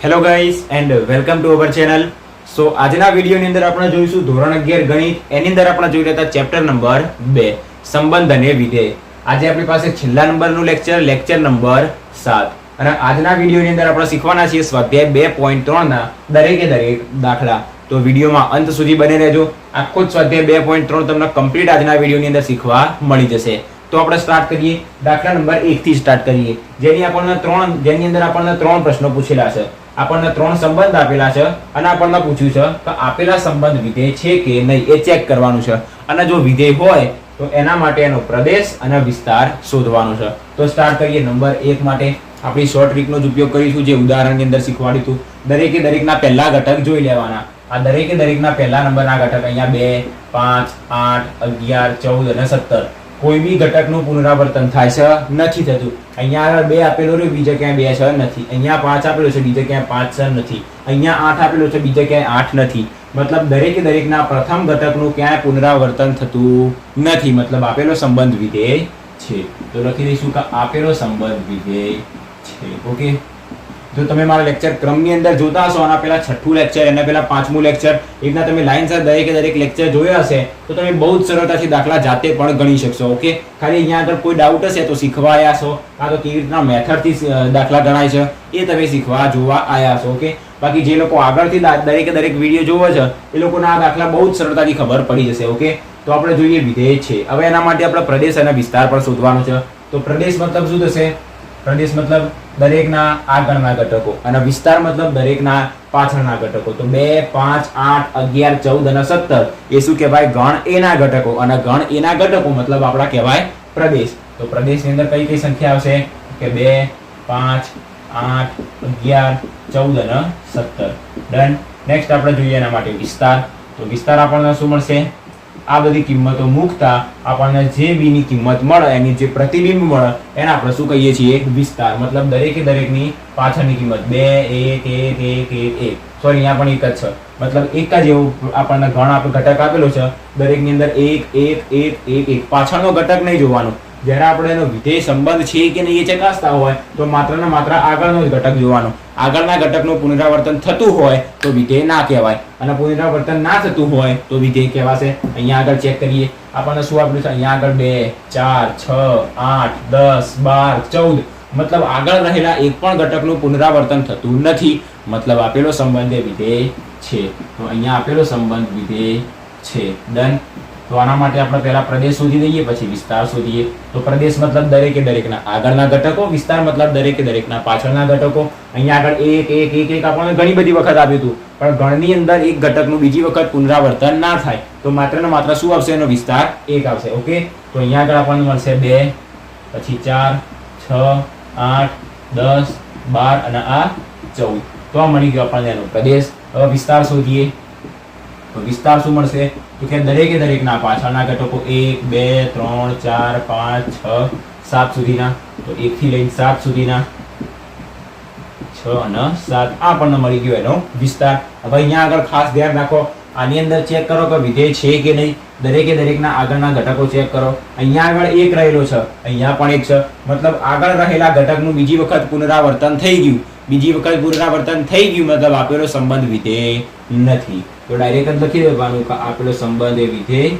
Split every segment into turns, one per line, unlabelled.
Hello guys and welcome to our channel. So આજના વિડીયોની અંદર આપણે જોઈશું ધોરણ 11 ગણિત. એની અંદર આપણે જોઈ રહ્યા હતા ચેપ્ટર નંબર 2 સંબંધ અને વિધેય. આજે આપણી પાસે છેલ્લા નંબરનું લેક્ચર નંબર 7 અને આજના વિડીયોની અંદર આપણે શીખવાના છીએ સ્વાધ્યાય 2.3 ના દરેકે દરેક દાખલા. તો વિડીયોમાં અંત સુધી બને રહેજો. આખો જ સ્વાધ્યાય 2.3 તમને કમ્પ્લીટ આજના વિડીયોની અંદર શીખવા મળી જશે. તો આપણે સ્ટાર્ટ કરીએ. દાખલા નંબર 1 થી સ્ટાર્ટ કરીએ, જેની અંદર આપણને ત્રણ પ્રશ્નો પૂછેલા છે. આપણને ત્રણ સંબંધ આપેલા છે અને આપણને પૂછ્યું છે કે આપેલા સંબંધ વિધેય છે કે નહીં એ ચેક કરવાનું છે. અને જો વિધેય હોય તો એના માટે એનો પ્રદેશ અને વિસ્તાર શોધવાનો છે. તો સ્ટાર્ટ કરીએ. નંબર 1 માટે આપણી શોર્ટ ટ્રીકનો જ ઉપયોગ કરીશું, જે ઉદાહરણની અંદર શીખવાડ્યું હતું. દરેકે દરેકના પહેલા ઘટક જોઈ લેવાના. આ દરેકે દરેકના પહેલા નંબરના ઘટક અહીંયા 2, 5, 8, 11, 14 અને 17. કોઈ બી ઘટકનું પુનરાવર્તન થાય છે નથી થતું. અહીંયા 2 આપેલો છે, બીજે ક્યાંય 2 છે નથી. અહીંયા 5 આપેલો છે, બીજે ક્યાંય 5 છે નથી. અહીંયા 8 આપેલો છે, બીજે ક્યાંય 8 નથી. મતલબ દરેકે દરેકના પ્રથમ ઘટકનું ક્યાંય પુનરાવર્તન થતું નથી. મતલબ આપેલો સંબંધ વિધેય છે. તો લખી દઈશું કે આપેલો સંબંધ વિધેય છે. ઓકે. જો તમે મારા લેક્ચર ક્રમની અંદર જોતા હશો, આના પહેલા 6થું લેક્ચર, એના પહેલા 5મું લેક્ચર, એકના તમે લાઈનસર દરેકે દરેક લેક્ચર જોયા હશે તો તમે બહુ જ સરળતાથી દાખલા જાતે પણ ગણી શકશો. ઓકે. ખાલી અહીંયા આગળ કોઈ ડાઉટ હશે તો શીખવા આવ્યા છો, કાં તો કેવી રીતના મેથડથી દાખલા ગણાય છે એ તમે શીખવા જોવા આવ્યા છો. ઓકે. બાકી જે લોકો આગળથી દરેકે દરેક વિડીયો જોવે છે એ લોકોને આ દાખલા બહુ જ સરળતાથી ખબર પડી જશે. ઓકે. તો આપણે જોઈએ વિધેય છે. હવે એના માટે આપણે પ્રદેશ અને વિસ્તાર પણ શોધવાનો છે. તો પ્રદેશ મતલબ શું થશે? પ્રદેશ મતલબ દરેકના આગળના ઘટકો અને વિસ્તાર મતલબ દરેકના પાછળના ઘટકો. તો 2, 5, 8, 11, 14 અને 17 એ શું કહેવાય? ગણ એના ઘટકો. અને ગણ એના ઘટકો મતલબ આપણા કહેવાય પ્રદેશ. તો પ્રદેશની અંદર કઈ કઈ સંખ્યા આવશે? કે 2, 5, 8, 11, 14 અને 17. ડન. નેક્સ્ટ આપણે જોઈએ એના માટે વિસ્તાર. તો વિસ્તાર આપણને શું મળશે? આ બધી કિંમતો મૂકતા આપણને જે બી ની કિંમત મળે, એની જે પ્રતિબિંબ મળે એને આપણે શું કહીએ છીએ? વિસ્તાર. મતલબ દરેકે દરેકની પાછળની કિંમત 2, 1, 1, 1, 1, 1. સોરી, અહીંયા પણ એક જ છે. મતલબ એક જ એવું આપણને ઘટક આપેલો છે. દરેકની અંદર 1, 1, 1, 1, 1. પાછળનો ઘટક નહીં જોવાનો. જ્યારે આપણે એનો વિધેય સંબંધ છે કે નહીં એ ચકાસતા હોય તો માત્ર ને માત્ર આગળનો જ ઘટક જોવાનો. આગળના ઘટકનું પુનરાવર્તન થતું હોય તો વિધેય ના કહેવાય, અને પુનરાવર્તન ના થતું હોય તો વિધેય કહેવાશે. અહીંયા આગળ ચેક કરીએ. આપણને શું આપેલું છે? અહીંયા આગળ 2, 4, 6, 8, 10, 12, 14. મતલબ આગળ રહેલા એક પણ ઘટકનું પુનરાવર્તન થતું નથી. મતલબ આપેલો સંબંધ એ વિધેય છે. તો અહીંયા આપેલો સંબંધ વિધેય છે. ડન. તો આના માટે આપણે પહેલા પ્રદેશ શોધી દઈએ, પછી વિસ્તાર શોધીએ. તો પ્રદેશ મતલબ દરેકે દરેકના આગળના ઘટકો, વિસ્તાર મતલબ દરેકે દરેકના પાછળના ઘટકો. અહીંયા આગળ 1, 1, 1, 1 આપણને ઘણી બધી વખત આપ્યું હતું, પણ ગણની અંદર એક ઘટકનું બીજી વખત પુનરાવર્તન ના થાય તો માત્ર ને માત્ર શું આવશે? એનો વિસ્તાર 1 આવશે. ઓકે. તો અહીંયા આગળ આપણને મળશે 2, પછી 4, 6, 8, 10, 12 અને આ 14. તો આ મળી ગયો આપણને એનો પ્રદેશ. હવે વિસ્તાર શોધીએ. તો વિસ્તાર શું મળશે? તો કે દરેકે દરેકના પાછળના ઘટકો 1, 2, 3, 4, 5, 6, 7 સુધીના. તો 1 થી લઈને 7 સુધીના 6 અને 7 આ આપણને મળી ગયો એનો વિસ્તાર. હવે અહીંયા આગળ ખાસ ધ્યાન રાખો, આની અંદર ચેક કરો કે વિધેય છે કે નહીં. દરેકે દરેકના આગળના ઘટકો ચેક કરો. અહીંયા આગળ 1 રહેલો છે, અહીંયા પણ 1 છે. મતલબ આગળ રહેલા ઘટકનું બીજી વખત પુનરાવર્તન થઈ ગયું. બીજી વખત પુનરાવર્તન થઈ ગયું મતલબ આપેલો સંબંધ વિધેય નથી. તો ડાયરેક્ટ જ લખી દેવાનું કે આપેલો સંબંધ એ વિધેય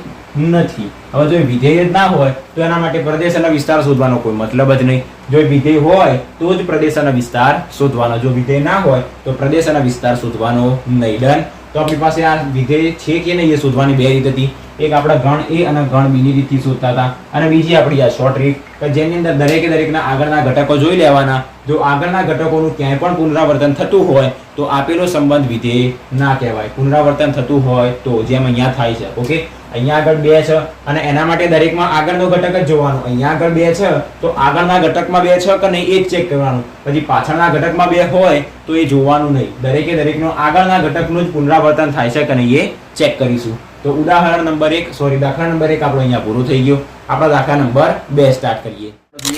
નથી. હવે જો વિધેય જ ના હોય તો એના માટે પ્રદેશ અને વિસ્તાર શોધવાનો કોઈ મતલબ જ નહીં. જો વિધેય હોય તો જ પ્રદેશ અને વિસ્તાર શોધવાનો. જો વિધેય ના હોય તો પ્રદેશ અને વિસ્તાર શોધવાનો નહીં. ડન. તો આપણી પાસે આ વિધેય છે કે નહીં એ શોધવાની 2 રીત હતી. એક આપણે ગણ A અને ગણ B ની રીતથી શોધતા હતા, અને બીજી આપણી આ શોર્ટ રીત કે જેની અંદર દરેકે દરેકના આગળના ઘટકો જોઈ લેવાના. જો આગળના ઘટકોનું ક્યાંય પણ પુનરાવર્તન થતું હોય તો આપેલો સંબંધ વિધેય ના કહેવાય. પુનરાવર્તન થતું હોય તો, જેમ અહીંયા થાય છે. ઓકે. અહીંયા આગળ 2 છે અને એના માટે દરેકમાં આગળનો ઘટક જ જોવાનો. અહીંયા આગળ 2 છે તો આગળના ઘટકમાં 2 છે કે નહીં એ જ ચેક કરવાનું. પછી પાછળના ઘટકમાં 2 હોય તો એ જોવાનું નહીં. દરેકે દરેકનો આગળના ઘટકનું જ પુનરાવર્તન થાય છે કે નહીં એ ચેક કરીશું. તો ઉદાહરણ નંબર 1 દાખલા નંબર 1 આપણો અહીંયા પૂરો થઈ ગયો. આપણે દાખલા નંબર 2 સ્ટાર્ટ કરીએ.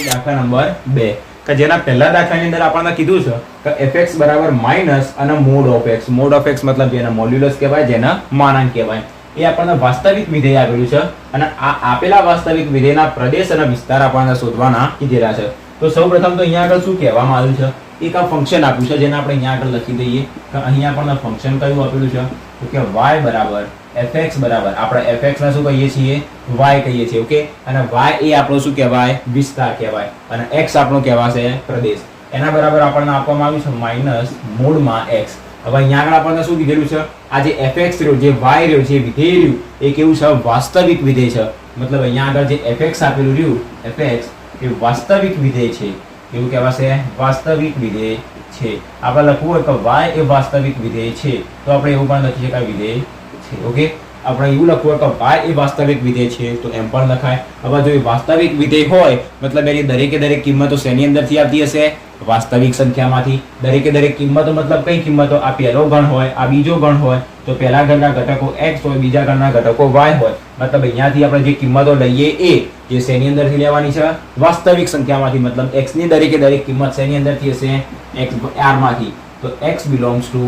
દાખલા નંબર 2 કે જેના પહેલા દાખલાની અંદર આપણને કીધું છે કે fx બરાબર માઇનસ અને mode of x. Mode of x મતલબ જેને મોડ્યુલસ કહેવાય, જેને માનાંક કહેવાય. એ આપણને વાસ્તવિક વિધેય આપેલું છે અને આ આપેલા વાસ્તવિક વિધેયના પ્રદેશ અને વિસ્તાર આપણને શોધવાના કીધેલા છે. તો સૌપ્રથમ તો અહીંયા આગળ શું કહેવામાં આવ્યું છે એક આ ફંક્શન આપ્યું છે જેને આપણે અહીંયા આગળ લખી દઈએ કે અહીંયા આપણને ફંક્શન કયું આપેલું છે તો કે y બરાબર fx બરાબર આપણે fx ને શું કહીએ છીએ y કહીએ છીએ ઓકે અને y એ આપણો શું કહેવાય વિસ્તાર કહેવાય અને x આપણો કહેવાશે પ્રદેશ એના બરાબર આપણને આપવામાં આવ્યું છે માઈનસ મૂળમાં x હવે અહીંયા આગળ આપણને શું કીધેલું છે આ જે fx રહ્યો જે y રહ્યો જે વિધેય રહ્યું એ કેવું છે વાસ્તવિક વિધેય છે મતલબ અહીંયા આગળ જે fx આપેલું રહ્યું fx એ વાસ્તવિક વિધેય છે એવું કહેવાશે વાસ્તવિક વિધેય છે આપણે લખવું હોય કે y એ વાસ્તવિક વિધેય છે તો આપણે એવું પણ લખી શકાય વિધેય છે ઓકે આપણે એવું લખવું હોય કે y એ વાસ્તવિક વિધેય છે તો એમ પણ લખાય હવે જો એ વાસ્તવિક વિધેય હોય મતલબ એની દરેકે દરેક કિંમતો શેની અંદરથી આવતી હશે વાસ્તવિક સંખ્યામાંથી દરેકે દરેક કિંમતો મતલબ કઈ કિંમતો આ પહેલો ગણ હોય આ બીજો ગણ હોય તો પહેલા ગણના ઘટકો x હોય બીજા ગણના ઘટકો y હોય મતલબ અહીંયાથી આપણે જે કિંમતો લઈએ એ જે શેની અંદરથી લેવાની છે વાસ્તવિક સંખ્યામાંથી મતલબ x ની દરેકે દરેક કિંમત શેની અંદરથી હશે x r માંથી તો x belongs to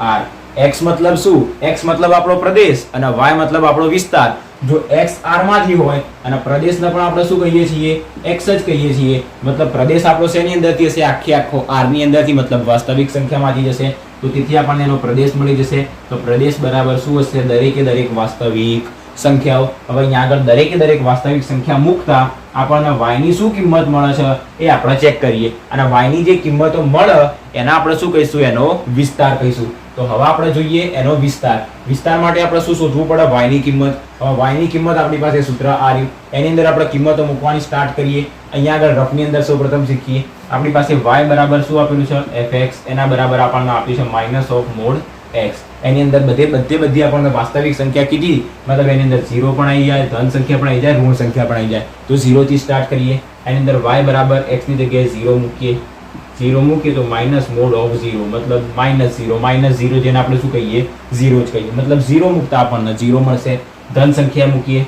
r x મતલબ શું x મતલબ આપણો પ્રદેશ અને y મતલબ આપણો વિસ્તાર જો x r માંથી હોય અને પ્રદેશને પણ આપણે શું કહીએ છીએ x જ કહીએ છીએ મતલબ પ્રદેશ આપણો શેની અંદરથી હશે આખો r ની અંદરથી મતલબ વાસ્તવિક સંખ્યામાંથી જશે તો તેથી આપણને એનો પ્રદેશ મળી જશે તો પ્રદેશ બરાબર શું હશે દરેકે દરેક વાસ્તવિક સંખ્યાઓ હવે અહીંયા આગળ દરેકે દરેક વાસ્તવિક સંખ્યા મૂકતા આપણને y ની શું કિંમત મળે છે એ આપણે ચેક કરીએ અને y ની જે કિંમતો મળે એના આપણે શું કહીશું એનો વિસ્તાર કહીશું તો હવે આપણે જોઈએ એનો વિસ્તાર માટે આપણે શું શોધવું પડે y ની કિંમત હવે y ની કિંમત આપણી પાસે સૂત્ર આ રહ્યું એની અંદર આપણે કિંમતો મૂકવાની સ્ટાર્ટ કરીએ અહીંયા આગળ રફની અંદર સૌપ્રથમ શીખીએ આપણી પાસે y બરાબર શું આપેલું છે fx એના બરાબર આપણને આપ્યું છે માઇનસ ઓફ મોડ x એની અંદર બધી આપણને વાસ્તવિક સંખ્યા કીધી મતલબ એની અંદર 0 પણ આવી જાય ધન સંખ્યા પણ આવી જાય ઋણ સંખ્યા પણ આવી જાય તો 0 થી સ્ટાર્ટ કરીએ એની અંદર y બરાબર x ની જગ્યાએ 0 મૂકીએ તો માઇનસ મોડ ઓફ 0 મતલબ -0 જેને આપણે શું કહીએ 0 જ કહીએ મતલબ 0 મૂકતા આપણને 0 મળશે ધન સંખ્યા મૂકીએ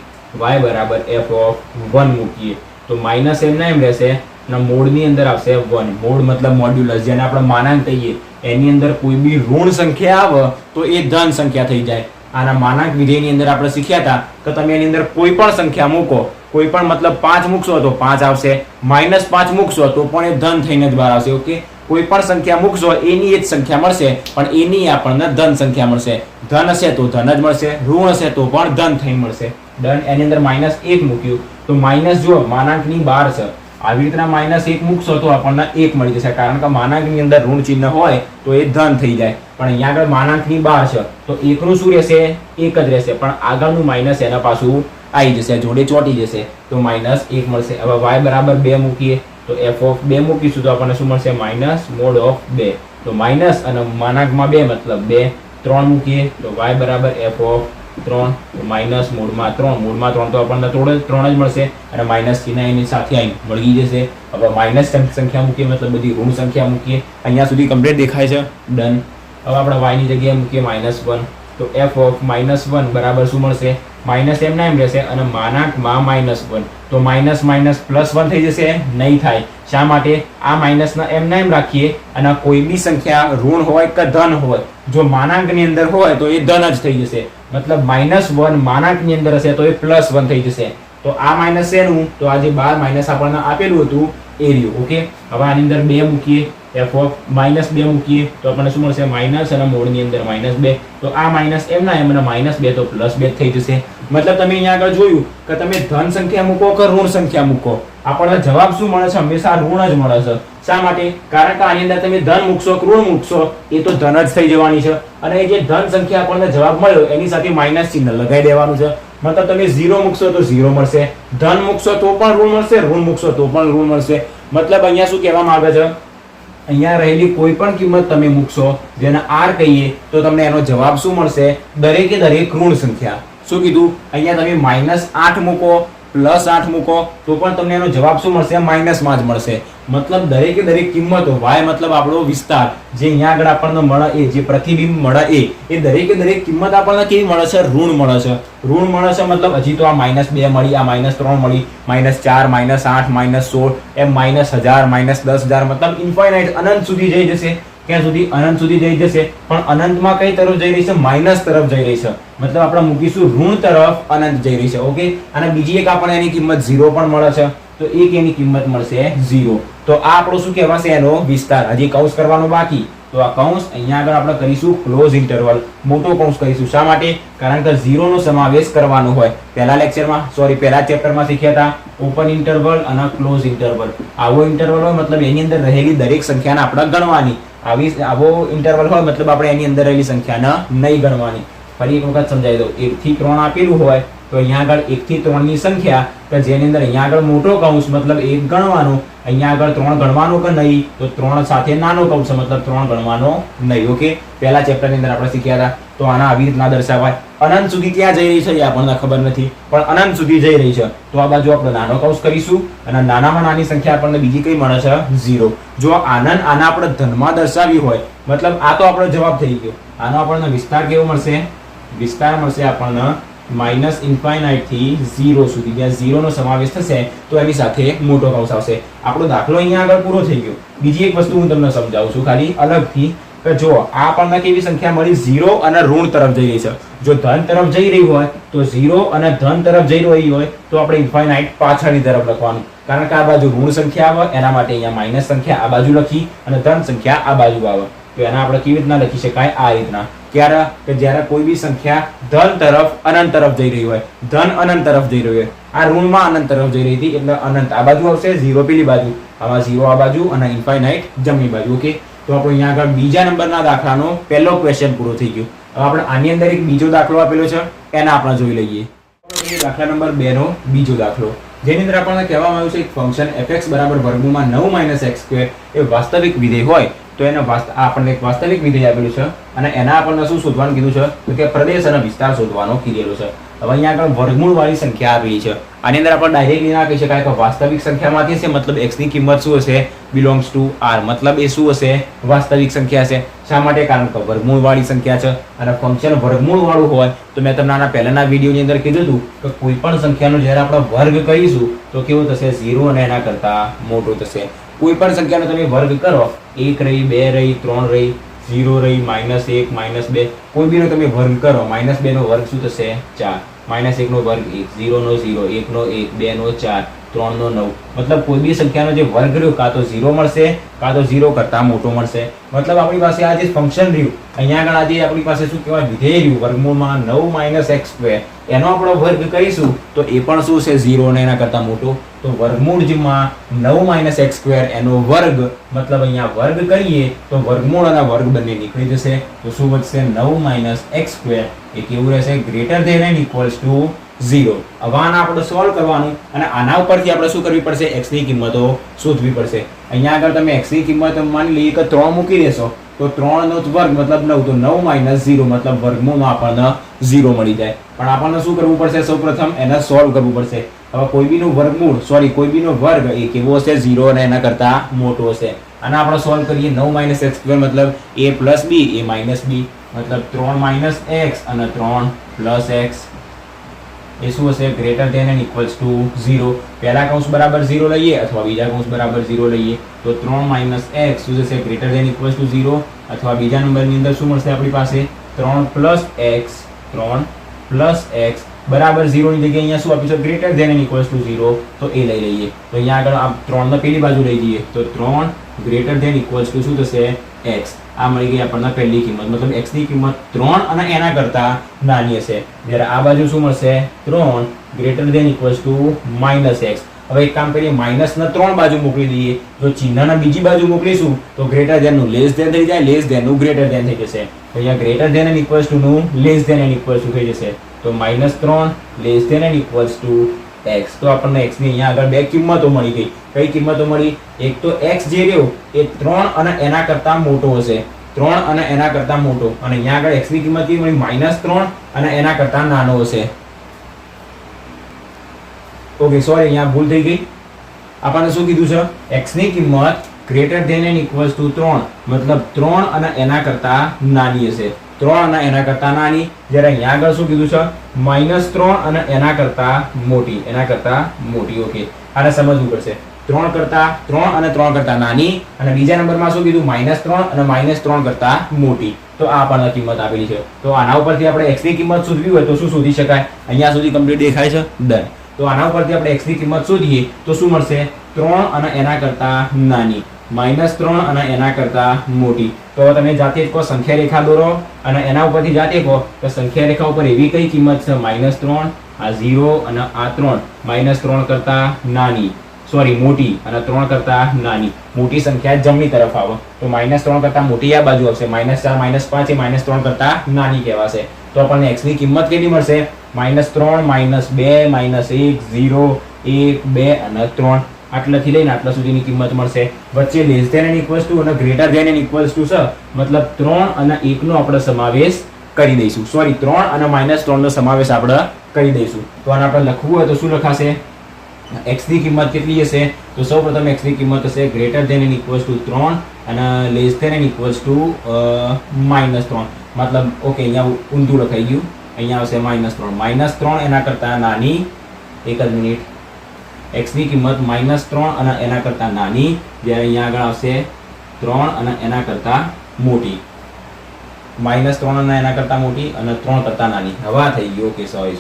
y બરાબર f ઓફ 1 મૂકીએ તો માઇનસ એમના એમ રહેશે અને મોડની અંદર આવશે 1 મોડ મતલબ મોડ્યુલસ જેને આપણે માનાંક કહીએ એની અંદર કોઈ બી ઋણ સંખ્યા આવે તો એ ધન સંખ્યા થઈ જાય આના માનાંક વિધેયની અંદર આપણે શીખ્યા હતા કે તમે એની અંદર કોઈ પણ સંખ્યા મૂકો કોઈ પણ મતલબ 5 મૂકશો તો 5 આવશે -5 મૂકશો તો પણ એ ધન થઈને જ બહાર આવશે ઓકે કોઈ પણ સંખ્યા મૂકશો એની એ જ સંખ્યા મળશે પણ એની આપણને ધન સંખ્યા મળશે ધન હશે તો ધન જ મળશે ઋણ હશે તો પણ ધન થઈને મળશે ડન એની અંદર -1 મૂક્યું તો માઇનસ જો માનાંકની 12 છે આવી રીતના -1 મૂકશો તો આપણને 1 મળી જશે કારણ કે માનાંકની અંદર ઋણ ચિહ્ન હોય તો એ ધન થઈ જાય પણ અહીંયા આગળ માનાંકની 12 છે તો 1 નું શું રહેશે 1 જ રહેશે પણ આગળનું માઇનસ એના પાછું આવી જશે જોડે ચોંટી જશે તો -1 મળશે હવે y બરાબર 2 મૂકીએ તો f ઓફ 2 મૂકીશું તો આપણને શું મળશે માઇનસ મોડ ઓફ 2 તો માઇનસ અને માનાંકમાં 2 મતલબ 2 3 મૂકીએ તો y બરાબર f ઓફ 3 તો માઇનસ મોડમાં 3 તો આપણને 3 જ મળશે અને માઇનસ ચિહ્ન એની સાથે આવી મળી જશે હવે માઇનસ સંખ્યા મૂકીએ મતલબ બધી ઋણ સંખ્યા મૂકીએ અહીંયા સુધી કમ્પ્લીટ દેખાય છે ડન હવે આપણે y ની જગ્યાએ મૂકીએ -1 તો f ઓફ -1 બરાબર શું મળશે માઇનસ એમના એમ રહેશે અને માનાંકમાં -1 તો માઇનસ +1 થઈ જશે નહીં થાય શા માટે આ માઇનસના એમના એમ રાખીએ અને કોઈ બી સંખ્યા ઋણ હોય કે ધન હોય જો માનાંકની અંદર હોય તો એ ધન જ થઈ જશે મતલબ -1 માનાંકની અંદર હશે તો એ +1 થઈ જશે તો આ માઇનસ શેનું તો આ જે 12 માઇનસ આપણને આપેલું હતું એ રહ્યું ઓકે હવે આની અંદર 2 મૂકીએ f ઓફ -2 મૂકીએ તો આપણને શું મળશે માઇનસ અને મોડની અંદર -2 તો આ માઇનસ એમના એમ અને -2 તો +2 થઈ જશે મતલબ તમે અહીંયા આગળ જોયું કે તમે ધન સંખ્યા મૂકો કે ઋણ સંખ્યા મૂકો આપણને જવાબ શું મળે છે હંમેશા ઋણ જ મળે છે શા માટે કારણ કે આની અંદર તમે ધન મૂકશો કે ઋણ મૂકશો એ તો ધન જ થઈ જવાની છે અને એ જે ધન સંખ્યા આપણને જવાબ મળ્યો એની સાથે માઇનસ ચિહ્ન લગાવી દેવાનું છે મતલબ તમે 0 મૂકશો તો 0 મળશે ધન મૂકશો તો પણ ઋણ મળશે ઋણ મૂકશો તો પણ ઋણ મળશે મતલબ અહીંયા શું કહેવામાં આવે છે અહીંયા રહેલી કોઈ પણ કિંમત તમે મૂકશો જેને r કહીએ તો તમને એનો જવાબ શું મળશે દરેકે દરેક ઋણ સંખ્યા શું કીધું અહીંયા તમે -8 મૂકો +8 મૂકો તો પણ તમને એનો જવાબ શું મળશે માઇનસમાં જ મળશે મતલબ દરેકે દરેક કિંમતો y મતલબ આપણો વિસ્તાર જે અહીંયા આગળ આપણને મળે એ જે પ્રતિબિંબ મળે એ દરેકે દરેક કિંમત આપણને કેવી મળે છે ઋણ મળે છે મતલબ હજી તો આ -2 મળી આ -3 મળી -4 -8 -16 એમ -1000 -10000 મતલબ ઇન્ફાઇનાઇટ અનંત સુધી જઈ જશે ક્યાં સુધી અનંત સુધી જઈ જશે પણ અનંતમાં કઈ તરફ જઈ રહી છે માઇનસ તરફ જઈ રહી છે મતલબ આપણે મૂકીશું ઋણ તરફ અનંત જઈ રહી છે ઓકે અને બીજી એક આપણને એની કિંમત 0 પણ મળે છે તો 1 એની કિંમત મળશે 0. તો આ આપણો શું કહેવાશે? એનો વિસ્તાર. હજી કૌંસ કરવાનો બાકી, તો આ કૌંસ અહીંયા આગળ આપણે કરીશું ક્લોઝ ઇન્ટરવલ, મોટો કૌંસ કરીશું. શા માટે? કારણ કે 0 નો સમાવેશ કરવાનો હોય. પહેલા ચેપ્ટરમાં શીખ્યા હતા ઓપન ઇન્ટરવલ અને ક્લોઝ ઇન્ટરવલ. આવો ઇન્ટરવલ હોય મતલબ એની અંદર રહેલી દરેક સંખ્યાને આપણે ગણવાની. આવો ઇન્ટરવલ હોય મતલબ આપણે એની અંદર રહેલી સંખ્યાને નહીં ગણવાની. ફરી એક વખત સમજાવી દઉં. 1 થી 3 આપેલું હોય તો અહીંયા આગળ 1 થી 3 ની સંખ્યા કે જેની અંદર અહીંયા આગળ મોટો કૌંસ મતલબ 1 ગણવાનો, અહીંયા આગળ 3 ગણવાનો કે નહીં, તો 3 સાથે નાનો કૌંસ મતલબ 3 ગણવાનો નહીં. ઓકે, પહેલા ચેપ્ટરની અંદર આપણે શીખ્યા હતા. તો આના આવી રીતના દર્શાવાય. અનંત સુધી ક્યાં જઈ રહી છે એ આપણને ખબર નથી, પણ અનંત સુધી જઈ રહી છે. તો આ બાજુ આપણે નાનો કૌંસ કરીશું અને નાનામાં નાની સંખ્યા આપણને બીજી કઈ મળે છે? 0. જો આના આપણે ધનમાં દર્શાવી હોય મતલબ આ તો આપણો જવાબ થઈ ગયો. આનો આપણને વિસ્તાર કેવો મળશે? વિસ્તાર મળશે આપણને માઇનસ ઇન્ફાઇનાઇટ થી 0 સુધી. જ્યાં 0 નો સમાવેશ થશે તો એની સાથે મોટો કૌંસ આવશે. આપણો દાખલો અહીંયા આગળ પૂરો થઈ ગયો. બીજી એક વસ્તુ હું તમને સમજાવું છું ખાલી અલગથી, કે જો આ આપણને કેવી સંખ્યા મળી? 0 અને ઋણ તરફ જઈ રહી છે. જો ધન તરફ જઈ રહી હોય તો 0 અને ધન તરફ જઈ રહી હોય તો આપણે ઇન્ફાઇનાઇટ પાછળની તરફ લખવાનું. કારણ કે આ બાજુ ઋણ સંખ્યા આવે એના માટે અહીંયા માઇનસ સંખ્યા આ બાજુ લખી અને ધન સંખ્યા આ બાજુ આવે. તો એના આપણે કેવી રીતના લખી શકાય? આ રીતના. ક્યારે? કે જ્યારે કોઈ બી સંખ્યા ધન તરફ અનંત તરફ જઈ રહી હોય, ધન અનંત તરફ જઈ રહ્યું હોય. આ ઋણમાં અનંત તરફ જઈ રહી હતી એટલે અનંત આ બાજુ આવશે, 0 પેલી બાજુ, આમાં 0 આ બાજુ અને ઇન્ફાઇનાઇટ જમણી બાજુ. ઓકે, તો આપણો અહીંયા આગળ બીજા નંબરના દાખલાનો પહેલો ક્વેશ્ચન પૂરો થઈ ગયો. હવે આપણે આની અંદર એક બીજો દાખલો આપેલો છે, એના આપણે જોઈ લઈએ. દાખલા નંબર 2 નો બીજો દાખલો, જેની અંદર આપણને કહેવામાં આવ્યું છે એક ફંક્શન fx બરાબર વર્ગમૂળમાં 9 - x² એ વાસ્તવિક વિધેય હોય તો એને આપણને એક વાસ્તવિક વિધેય આપેલું છે અને એના આપણને શું શોધવાનું કીધું છે? તો કે પ્રદેશ અને વિસ્તાર શોધવાનો કીધેલો છે. હવે અહીંયા આગળ વર્ગમૂળ વાળી સંખ્યા આપેલી છે. આની અંદર આપણે ડાયરેક્ટલી ના કહી શકાય કે વાસ્તવિક સંખ્યામાંથી છે મતલબ x ની કિંમત શું હશે? બિલોંગ્સ ટુ r, મતલબ એ શું હશે? વાસ્તવિક સંખ્યા છે. શા માટે? કારણ કે વર્ગમૂળ વાળી સંખ્યા છે અને ફંક્શન વર્ગમૂળ વાળું હોય તો મેં તમને આના પહેલાના વિડીયોની અંદર કીધું હતું કે કોઈ પણ સંખ્યાનો જ્યારે આપણે વર્ગ કરીશું તો કેવું થશે? 0 અને એના કરતા મોટો થશે. કોઈ પણ સંખ્યાનો તમે વર્ગ કરો, 1 રહી, 2 રહી, 3 રહી, 0 રહી, -1, -2, કોઈ બીનો તમે વર્ગ કરો, -2 નો વર્ગ શું થશે? 4, -1 નો વર્ગ 1, 0 નો 0, 1 નો 1, 2 નો 4, 3 નો 9. મતલબ કોઈ બી સંખ્યાનો જે વર્ગ રહ્યો કાં તો 0 મળશે કાં તો 0 કરતા મોટો મળશે. મતલબ આપણી પાસે આ જે ફંક્શન રહ્યું અહીંયા આગળ આજે આપણી પાસે શું કહેવાય? વિધેય રહ્યું વર્ગમૂળમાં 9 - x², એનો આપણે વર્ગ કરીશું તો એ પણ શું છે? 0 અને એના કરતા મોટો. તો વર્ગમૂળમાં 9 - x² એનો વર્ગ મતલબ અહીંયા વર્ગ કરીએ તો વર્ગમૂળ અને વર્ગ બંને નીકળી જશે. તો શું વધશે? 9 - x² એ કેવું રહેશે? Greater than and equals to 0. હવે આના આપણે સોલ્વ કરવાનું અને આના ઉપરથી આપણે શું કરવી પડશે? x ની કિંમતો શોધવી પડશે. અહીંયા આગળ તમે x ની કિંમત માની લઈએ કે 3 મૂકી દેશો તો 3 નો વર્ગ મતલબ 9, તો 9 - 0 મતલબ વર્ગમૂળમાં આપણને 0 મળી જાય. પણ આપણને શું કરવું પડશે? સૌપ્રથમ એને સોલ્વ કરવું પડશે. હવે કોઈ બીનું કોઈ બીનો વર્ગ એ કેવો હશે? 0 અને એના કરતા મોટો હશે. અને આપણે સોલ્વ કરીએ 9 - x² મતલબ a + b, a - b મતલબ 3 - x અને 3 + x એ શું હશે? Greater than and equals to 0. પહેલા કૌંસ બરાબર 0 લઈએ અથવા બીજા કૌંસ બરાબર 0 લઈએ તો 3 - x શું થશે? Greater than equals to 0. અથવા બીજા નંબરની અંદર શું મળશે આપણી પાસે? 3 + x બરાબર 0 ની જગ્યાએ અહીંયા શું આપ્યું છે? Greater than and equals to 0. તો એ લઈ લઈએ. તો અહીંયા આગળ આ 3 ને પેલી બાજુ લઈ જઈએ તો 3 ગ્રેટર ધેન ઇક્વલ્સ ટુ શું થશે? x. આ મળી ગઈ આપણને પહેલી કિંમત, મતલબ x ની કિંમત 3 અને એના કરતા નાની હશે. જ્યારે આ બાજુ શું મળશે? 3 greater than equals to -x. હવે એક કામ કરીએ, માઇનસ ને 3 બાજુ મોકલી દઈએ. જો ચિહ્નને બીજી બાજુ મોકલીશું તો ગ્રેટર ધેન નું લેસ ધેન થઈ જાય, લેસ ધેન નું ગ્રેટર ધેન થઈ જશે. તો અહીંયા greater than and equals to નું less than and equals to થઈ જશે. તો -3 less than and equals to x. તો આપણને x ની અહીંયા આગળ બે કિંમતો મળી ગઈ. કઈ કિંમતો મળી? એક તો x જે રહ્યો એ 3 અને એના કરતા મોટો હશે, 3 અને એના કરતા મોટો. અને અહીંયા આગળ x ની કિંમત કેવી મળી? -3 અને એના કરતા નાનો હશે. ઓકે, સોરી, અહીંયા ભૂલ થઈ ગઈ. આપણને શું કીધું છે? x ની કિંમત greater than and equals to 3 મતલબ 3 અને એના કરતા નાની હશે. 3 અને એના કરતા નાની. જ્યારે અહીંયા આગળ શું કીધું છે? -3 અને એના કરતા મોટી, એના કરતા મોટી. ઓકે, આને સમજવું પડશે. 3 અને 3 કરતા નાની અને બીજા નંબરમાં શું કીધું? -3 અને -3 કરતા મોટી. તો આ આપણને કિંમત આપેલી છે. તો આના ઉપરથી આપણે x ની કિંમત શોધવી હોય તો શું શોધી શકાય? અહીંયા સુધી કમ્પ્લીટ દેખાય છે? ડન. તો આના ઉપરથી આપણે x ની કિંમત શોધીએ તો શું મળશે? 3 અને એના કરતા નાની, -3 અને એના કરતા મોટી. તો તમે જાતે જ કહો, સંખ્યા રેખા દોરો અને એના ઉપરથી જાતે કહો કે સંખ્યા રેખા ઉપર એવી કઈ કિંમત છે? -3, આ 0 અને આ 3, -3 કરતા નાની, સોરી મોટી અને 3 કરતા નાની. મોટી સંખ્યા જમણી તરફ આવે તો -3 કરતા મોટી આ બાજુ આવશે. -4, -5 એ -3 કરતા નાની કહેવાશે. તો આપણને x ની કિંમત કેટલી મળશે? -3, -2, -1, 0, 1, 2 અને 3. આટલાથી લઈને આટલા સુધીની કિંમત મળશે. વચ્ચે less than and equals to અને greater than and equals to છે, મતલબ 3 અને 1 નો આપણે સમાવેશ કરી દઈશું. સોરી, 3 અને -3 નો સમાવેશ આપણે કરી દઈશું. તો આને આપણે લખવું હોય તો શું લખાશે? x ની કિંમત કેટલી હશે? તો સૌપ્રથમ x ની કિંમત હશે greater than and equals to 3 અને less than and equals to -3. મતલબ ઓકે, અહીંયા ઊંધું લખાઈ ગયું, અહીંયા આવશે -3. -3 એના કરતા નાની, એક જ મિનિટ, x ની કિંમત -3 અને એના કરતા નાની, જ્યારે અહીંયા આગળ આવશે 3 અને એના કરતા મોટી. -3 અને એના કરતા મોટી અને 3 કરતા નાની. હવે આ થઈ ગયું. ઓકે, સોરી,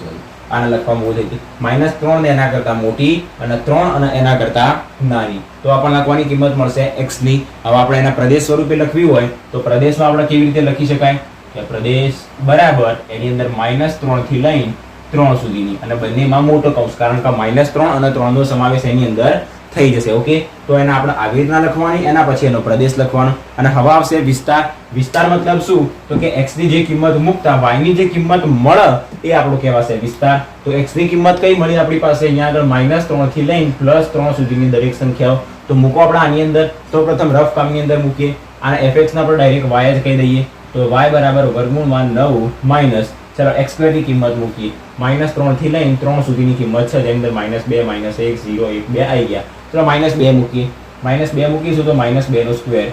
આને લખવામાં બહુ થઈ ગયું. -3 ને એના કરતા મોટી અને 3 અને એના કરતા નાની. તો આપણને લખવાની કિંમત મળશે x ની. હવે આપણે એના પ્રદેશ સ્વરૂપે લખવી હોય તો પ્રદેશમાં આપણે કેવી રીતે લખી શકાય કે પ્રદેશ બરાબર એની અંદર -3 થી લઈને 3 સુધીની અને બંનેમાં મોટો કૌંસ, કારણ કે -3 અને 3 નો સમાવેશ એની અંદર થઈ જશે. ઓકે, તો એને આપણે આવી રીતના લખવાની, એના પછી એનો પ્રદેશ લખવાનો અને હવે આવશે વિસ્તાર. વિસ્તાર મતલબ શું? તો કે x ની જે કિંમત મૂકતા y ની જે કિંમત મળે એ આપણું કહેવાશે વિસ્તાર. તો x ની કિંમત કઈ મળી આપણી પાસે? અહીંયા આગળ -3 થી લઈને +3 સુધીની દરેક સંખ્યાઓ. તો મૂકો આપણે આની અંદર. તો પ્રથમ રફ કામની અંદર મૂકીએ. આને fx ના આપણે ડાયરેક્ટ y જ કહી દઈએ. તો y બરાબર વર્ગમૂળમાં 9 માઇનસ, ચલો x2 ની કિંમત મૂકીએ. -3 થી લઈને 3 સુધીની કિંમત છે, જેની અંદર -2, -1, 0, 1, 2 આવી ગયા. ચલો -2 મૂકીએ. -2 મૂકીશું તો -2 નો સ્ક્વેર,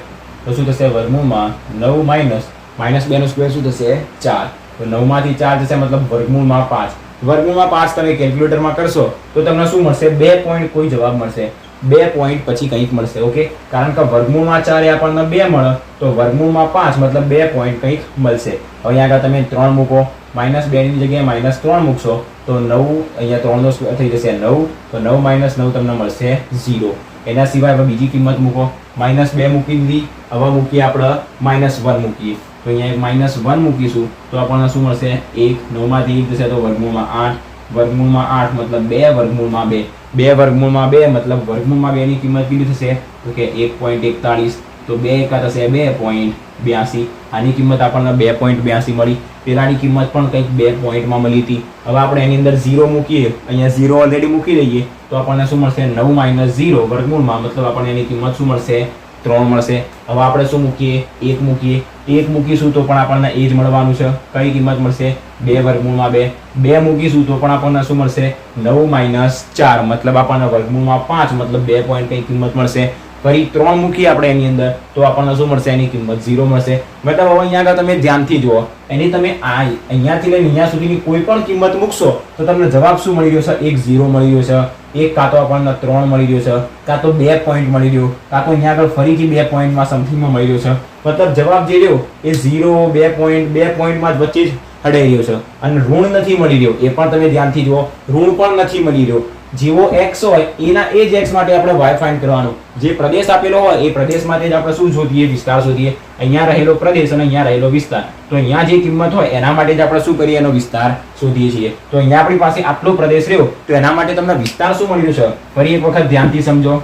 તો શું થશે? વર્ગમૂળમાં 9 માઇનસ -2 નો સ્ક્વેર શું થશે? 4. તો 9 માંથી 4 જશે, મતલબ વર્ગમૂળમાં 5. વર્ગમૂળમાં 5 તમે કેલ્ક્યુલેટરમાં કરશો તો તમને શું મળશે? 2 પોઈન્ટ કોઈ જવાબ મળશે. 2 પોઈન્ટ પછી કંઈક મળશે. ઓકે, કારણ કે વર્ગમૂળમાં 4 એ આપણને 2 મળે તો વર્ગમૂળમાં 5 મતલબ 2 પોઈન્ટ કંઈક મળશે. હવે અહીંયા આગળ તમે 3 મૂકો. -2 ની જગ્યાએ -3 મૂકશો તો 9, અહીંયા 3 નો સ્ક્વેર થઈ જશે 9. તો 9 - 9 તમને મળશે 0. એના સિવાય હવે બીજી કિંમત મૂકો. -2 મૂકી દીધી. હવે મૂકીએ આપણે -1 મૂકીએ. તો અહીંયા -1 મૂકીશું તો આપણને શું મળશે? 1. 9 માંથી 1 જશે તો વર્ગમૂળમાં 8. વર્ગમૂળમાં 8 મતલબ 2 વર્ગમૂળમાં 2. 2 વર્ગમૂળમાં 2 મતલબ વર્ગમૂળમાં 2 ની કિંમત કેટલી થશે? તો કે 1.41. તો 2 એકા થશે 2.82. આની કિંમત આપણને 2.82 મળી. પેલાની કિંમત પણ કંઈક 2 પોઈન્ટમાં મળી હતી. હવે આપણે એની અંદર 0 મૂકીએ. અહીંયા 0 ઓલરેડી મૂકી દઈએ તો આપણને શું મળશે? 9 - 0 વર્ગમૂળમાં, મતલબ આપણને એની કિંમત શું મળશે? 3 મળશે. હવે આપણે શું મૂકીએ? 1 મૂકીએ. 1 મૂકીશું તો પણ આપણને એ જ મળવાનું છે. કઈ કિંમત મળશે? 2 વર્ગમૂળમાં 2. 2 મૂકીશું તો પણ આપણને શું મળશે? 9 - 4 મતલબ આપણને વર્ગમૂળમાં 5 મતલબ 2 પોઈન્ટ કઈ કિંમત મળશે. ફરી 3 મૂકીએ આપણે એની અંદર તો આપણને શું મળશે? એની કિંમત 0 મળશે. મતલબ હવે અહીંયા આગળ તમે ધ્યાનથી જુઓ, એની તમે અહીંયાથી લઈને અહીંયા સુધીની કોઈ પણ કિંમત મૂકશો તો તમને જવાબ શું મળી રહ્યો છે? એક 0 મળી રહ્યો છે, એક કાં તો આપણને 3 મળી રહ્યો છે, કાં તો 2 પોઈન્ટ મળી રહ્યો, કાં તો અહીંયા આગળ ફરીથી 2 પોઈન્ટમાં સમથિંગમાં મળી રહ્યો છે. મતલબ જવાબ જે રહ્યો એ 0, 2 પોઈન્ટમાં જ વચ્ચે જ હડાઈ રહ્યો છે. અને ઋણ નથી મળી રહ્યો, એ પણ તમે ધ્યાનથી જુઓ. ઋણ પણ નથી મળી રહ્યો. જેવો x હોય એના એ જ x માટે આપણે y ફાઇન્ડ કરવાનો. જે પ્રદેશ આપેલો હોય એ પ્રદેશ માટે જ આપણે શું શોધીએ? વિસ્તાર શોધીએ. અહીંયા રહેલો પ્રદેશ અને અહીંયા રહેલો વિસ્તાર. તો અહીંયા જે કિંમત હોય એના માટે જ આપણે શું કરીએ? એનો વિસ્તાર શોધીએ છીએ. તો અહીંયા આપણી પાસે આટલો પ્રદેશ રહ્યો તો એના માટે તમને વિસ્તાર શું મળી રહ્યો છે? ફરી એક વખત ધ્યાનથી સમજો.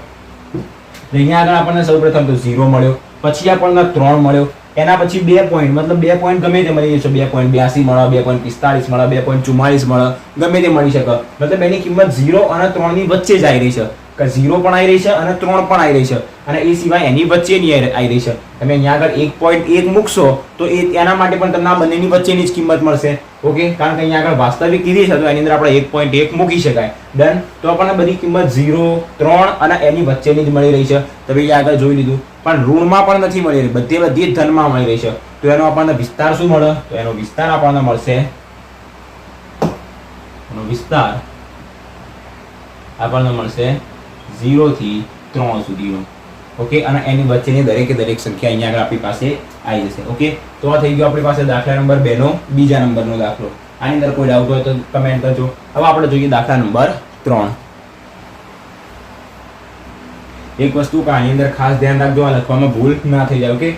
અહીંયા આગળ આપણને સૌપ્રથમ તો 0 મળ્યો, પછી આપણને 3 મળ્યો, એના પછી 2 પોઈન્ટ, મતલબ 2 પોઈન્ટ ગમે તે મળી જશે. 2.82 મળે, 2.45 મળે, 2.44 મળે, ગમે તે મળી શકે. મતલબ એની કિંમત 0 અને 3 ની વચ્ચે જ આવી રહી છે. કે 0 પણ આવી રહી છે અને 3 પણ આવી રહી છે, અને એ સિવાય એની વચ્ચે ની આવી રહી છે. તમે અહીંયા આગળ 1.1 મૂકશો તો એના માટે પણ તમને આ બંનેની વચ્ચેની જ કિંમત મળશે. ઓકે, કારણ કે અહીંયા આગળ વાસ્તવિક કીધી છે તો એની અંદર આપણે 1.1 મૂકી શકાય. ડન. તો આપણને બધી કિંમત 0, 3 અને એની વચ્ચેની જ મળી રહી છે. તમે અહીંયા આગળ જોઈ લીધું. પણ ઋણમાં પણ નથી મળી રહી, બધી જ ધનમાં મળી રહી છે. તો એનો આપણને વિસ્તાર શું મળે? તો એનો વિસ્તાર આપણને મળશે, એનો વિસ્તાર આપણને મળશે 0 થી 3 સુધીનો. ઓકે, અને એની વચ્ચેની દરેકે દરેક સંખ્યા અહીંયા આગળ આપણી પાસે આવી જશે. ઓકે, તો આ થઈ ગયો આપણી પાસે દાખલા નંબર 2 નો બીજા નંબરનો દાખલો. આની અંદર કોઈ ડાઉટ હોય તો કમેન્ટ કરજો. હવે આપણે જોઈએ દાખલા નંબર 3. એક વસ્તુ કે આની અંદર ખાસ ધ્યાન રાખજો, આ લખવામાં ભૂલ ના થઈ જાય. ઓકે,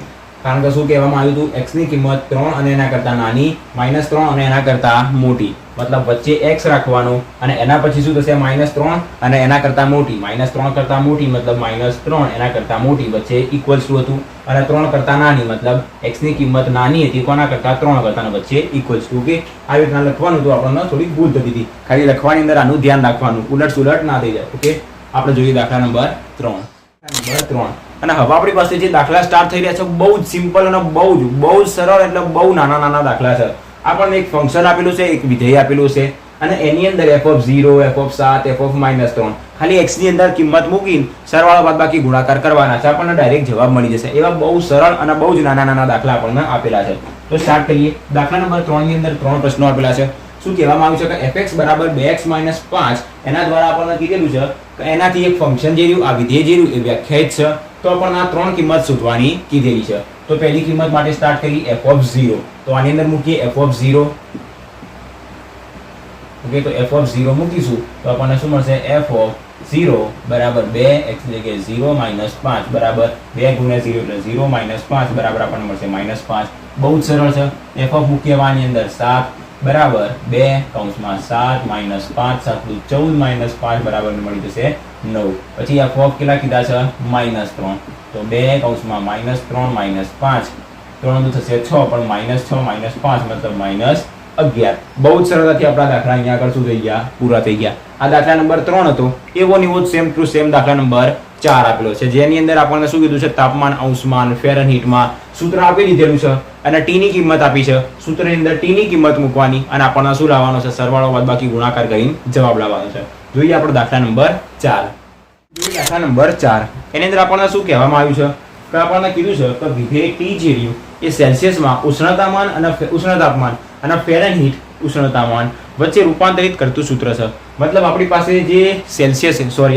કારણ કે શું કહેવામાં આવ્યું હતું, x ની કિંમત 3 અને એના કરતા નાની, -3 અને એના કરતા મોટી, મતલબ વચ્ચે x રાખવાનું અને એના પછી શું થશે, -3 અને એના કરતા મોટી. -3 કરતા મોટી મતલબ -3 એના કરતા મોટી, વચ્ચે ઇક્વલ્સ ટુ હતું, અને 3 કરતા નાની મતલબ x ની કિંમત નાની હતી કોના કરતા, 3 કરતા, વચ્ચે ઇક્વલ્સ ટુ. ઓકે, આવી રીતના લખવાનું હતું. આપણને થોડી ભૂલ થતી હતી, ખાલી લખવાની અંદર આનું ધ્યાન રાખવાનું, ઉલટ સુલટ ના થઈ જાય. ઓકે, આપણે જોઈએ દાખલા નંબર 3. અને હવે આપણી પાસે જે દાખલા સ્ટાર્ટ થઈ રહ્યા છે બહુ જ સિમ્પલ અને બહુ જ સરળ, એટલે બહુ નાના દાખલા છે. આપણને એક ફંક્શન આપેલું છે, એક વિધેય આપેલું છે, અને એની અંદર f(0), f(7), f(-3) ખાલી x ની અંદર કિંમત મૂકીને સરવાળો બાદબાકી ગુણાકાર કરવાના છે, આપણને ડાયરેક્ટ જવાબ મળી જશે. એવા બહુ સરળ અને બહુ જ નાના દાખલા આપણને આપેલા છે. તો સ્ટાર્ટ કરીએ. દાખલા નંબર 3 ની અંદર 3 પ્રશ્નો આપેલા છે. શું કહેવામાં આવ્યું છે કે fx = 2x - 5, એના દ્વારા આપણને કીધેલું છે કે એનાથી એક ફંક્શન જે રહ્યું, આ વિધેય જે રહ્યું એ વ્યાખ્યાયિત છે. તો આપણને આ 3 કિંમત શોધવાની કીધેલી છે. તો પહેલી કિંમત માટે સ્ટાર્ટ કરી f(0). તો આની અંદર મૂકીએ f(0). ઓકે, તો f(0) મૂકીશું તો આપણને શું મળશે, f(0) બરાબર 2x એટલે કે 0 - 5 બરાબર 2 × 0 એટલે 0 - 5 બરાબર આપણને મળશે -5. બહુ જ સરળ છે. f મૂકીએ આની અંદર 7 બરાબર 2 કૌંસમાં 7 - 5 7 × 14 - 5 બરાબર મળી જશે 9. પછી આ f કેટલા કીધા છે, -3. તો 2 કૌંસમાં -3 - 5 3 થશે 6, પણ -6 - 5 મતલબ -11. બહુ જ સરળતાથી આપણા દાખલા અહીંયા આગળ શું થઈ ગયા, પૂરા થઈ ગયા. આ દાખલા નંબર 3 હતો. એવો ને એવો સેમ ટુ સેમ દાખલા નંબર 4 આપેલો છે, જેની અંદર આપણને શું કીધું છે, તાપમાન અંશમાં, ફેરનહીટમાં સૂત્ર આપી દીધેલું છે, અને t ની કિંમત આપી છે. સૂત્રની અંદર t ની કિંમત મૂકવાની અને આપણને શું લાવવાનો છે, સરવાળો બાદબાકી ગુણાકાર કરીને જવાબ લાવવાનો છે. જોઈએ આપણે દાખલા નંબર 4. જોઈએ દાખલા નંબર 4. એની અંદર આપણને શું કહેવામાં આવ્યું છે કે આપણને કીધું છે કે વિધેય t જે રહ્યું એ સેલ્સિયસમાં ઉષ્ણતામાન અને ફેરનહીટ ઉષ્ણતામાન વચ્ચે રૂપાંતરિત કરતું સૂત્ર છે. મતલબ આપણી પાસે જે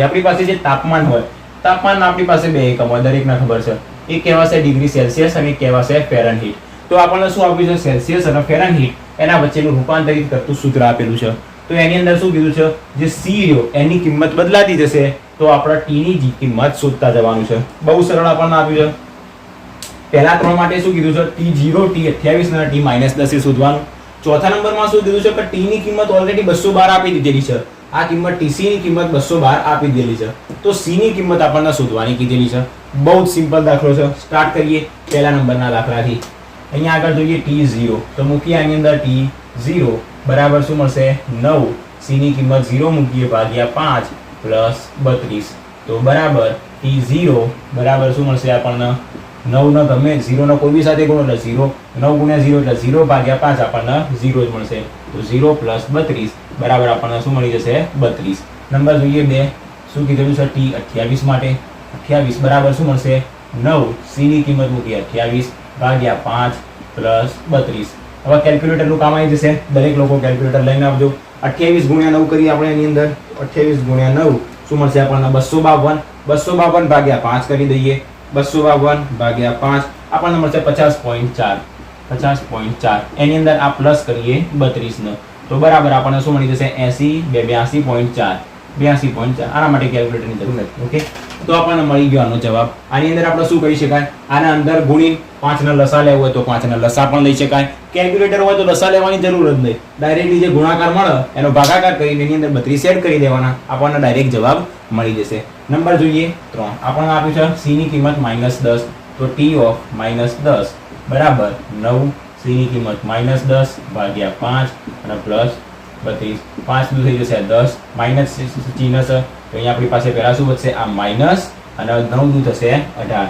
આપણી પાસે જે તાપમાન હોય, તાપમાનમાં આપણી પાસે બે એકમ હોય, દરેકને ખબર છે. એક કહેવાશે ડિગ્રી સેલ્સિયસ અને એક કહેવાશે ફેરનહીટ. તો આપણને શું આપ્યું છે, સેલ્સિયસ અને ફેરનહીટ એના વચ્ચેનું રૂપાંતરિત કરતું સૂત્ર આપેલું છે. તો એની અંદર શું કીધું છે, જે c રહ્યો એની કિંમત બદલાતી જશે, તો આપણે t ની કિંમત શોધતા જવાનું છે. બહુ સરળ આપણને આપ્યું છે. પહેલા 3 માટે શું કીધું છે, t0, t28 અને t-10 એ શોધવાનું. ચોથા નંબરમાં શું કીધું છે કે t ની કિંમત ઓલરેડી 212 આપી દીધેલી છે. આ કિંમત tc ની કિંમત 212 આપી દીધેલી છે. તો c ની કિંમત આપણને શોધવાની કીધેલી છે. બહુ જ સિમ્પલ દાખલો છે. સ્ટાર્ટ કરીએ પહેલા નંબરના દાખલાથી. અહીંયા આગળ જોઈએ t0, તો મૂકીએ આની અંદર t0 બરાબર શું મળશે, 9. c ની કિંમત 0 મૂકીએ ભાગ્યા 5 પ્લસ 32, તો બરાબર t0 બરાબર શું મળશે આપણને, 9 નો તમે 0 નો કોઈ બી સાથે ગુણો એટલે 0, 9 × 0 એટલે 0 ભાગ્યા 5 આપણને 0 જ મળશે. તો 0 + 32 બરાબર આપણને શું મળી જશે, 32. નંબર જોઈએ 2. શું કીધેલું છે, t28 માટે 28 બરાબર શું મળશે, 9. c ની કિંમત મૂકીએ 28 ભાગ્યા 5 પ્લસ 32. હવે કેલ્ક્યુલેટરનું કામ આવી જશે. દરેક લોકો કેલ્ક્યુલેટર લઈને આવજો. 28 × 9 કરીએ આપણે એની અંદર. 28 × 9 શું મળશે આપણને, 252. 252 ભાગ્યા 5 કરી દઈએ. 252 ભાગ્યા 5 આપણને મળશે 50.4. 50.4 એની અંદર આ પ્લસ કરીએ 32 નો, તો બરાબર આપણને શું મળી જશે, 80 82.4. 82.4. આના માટે કેલ્ક્યુલેટરની જરૂર નથી. ઓકે, તો આપણને મળી ગયો આનો જવાબ. આની અંદર આપણે શું કરી શકાય, આના અંદર ગુણી 5 ના લસા લેવો હોય તો 5 ના લસા પણ લઈ શકાય. કેલ્ક્યુલેટર હોય તો લસા લેવાની જરૂર જ નહીં. ડાયરેક્ટલી જે ગુણાકાર મળે એનો ભાગાકાર કરીને એની અંદર 32 એડ કરી દેવાના, આપણને ડાયરેક્ટ જવાબ મળી જશે. નંબર જોઈએ 3. આપણને આપ્યું છે c ની કિંમત -10, તો t(-10) બરાબર 9. c ની કિંમત -10 ભાગ્યા 5 અને પ્લસ 32. 5 દૂર થઈ જશે 10, માઇનસ ચિહ્ન છે તો અહીંયા આપણી પાસે પહેલા શું વધશે, આ માઇનસ અને 9 દૂર થશે 18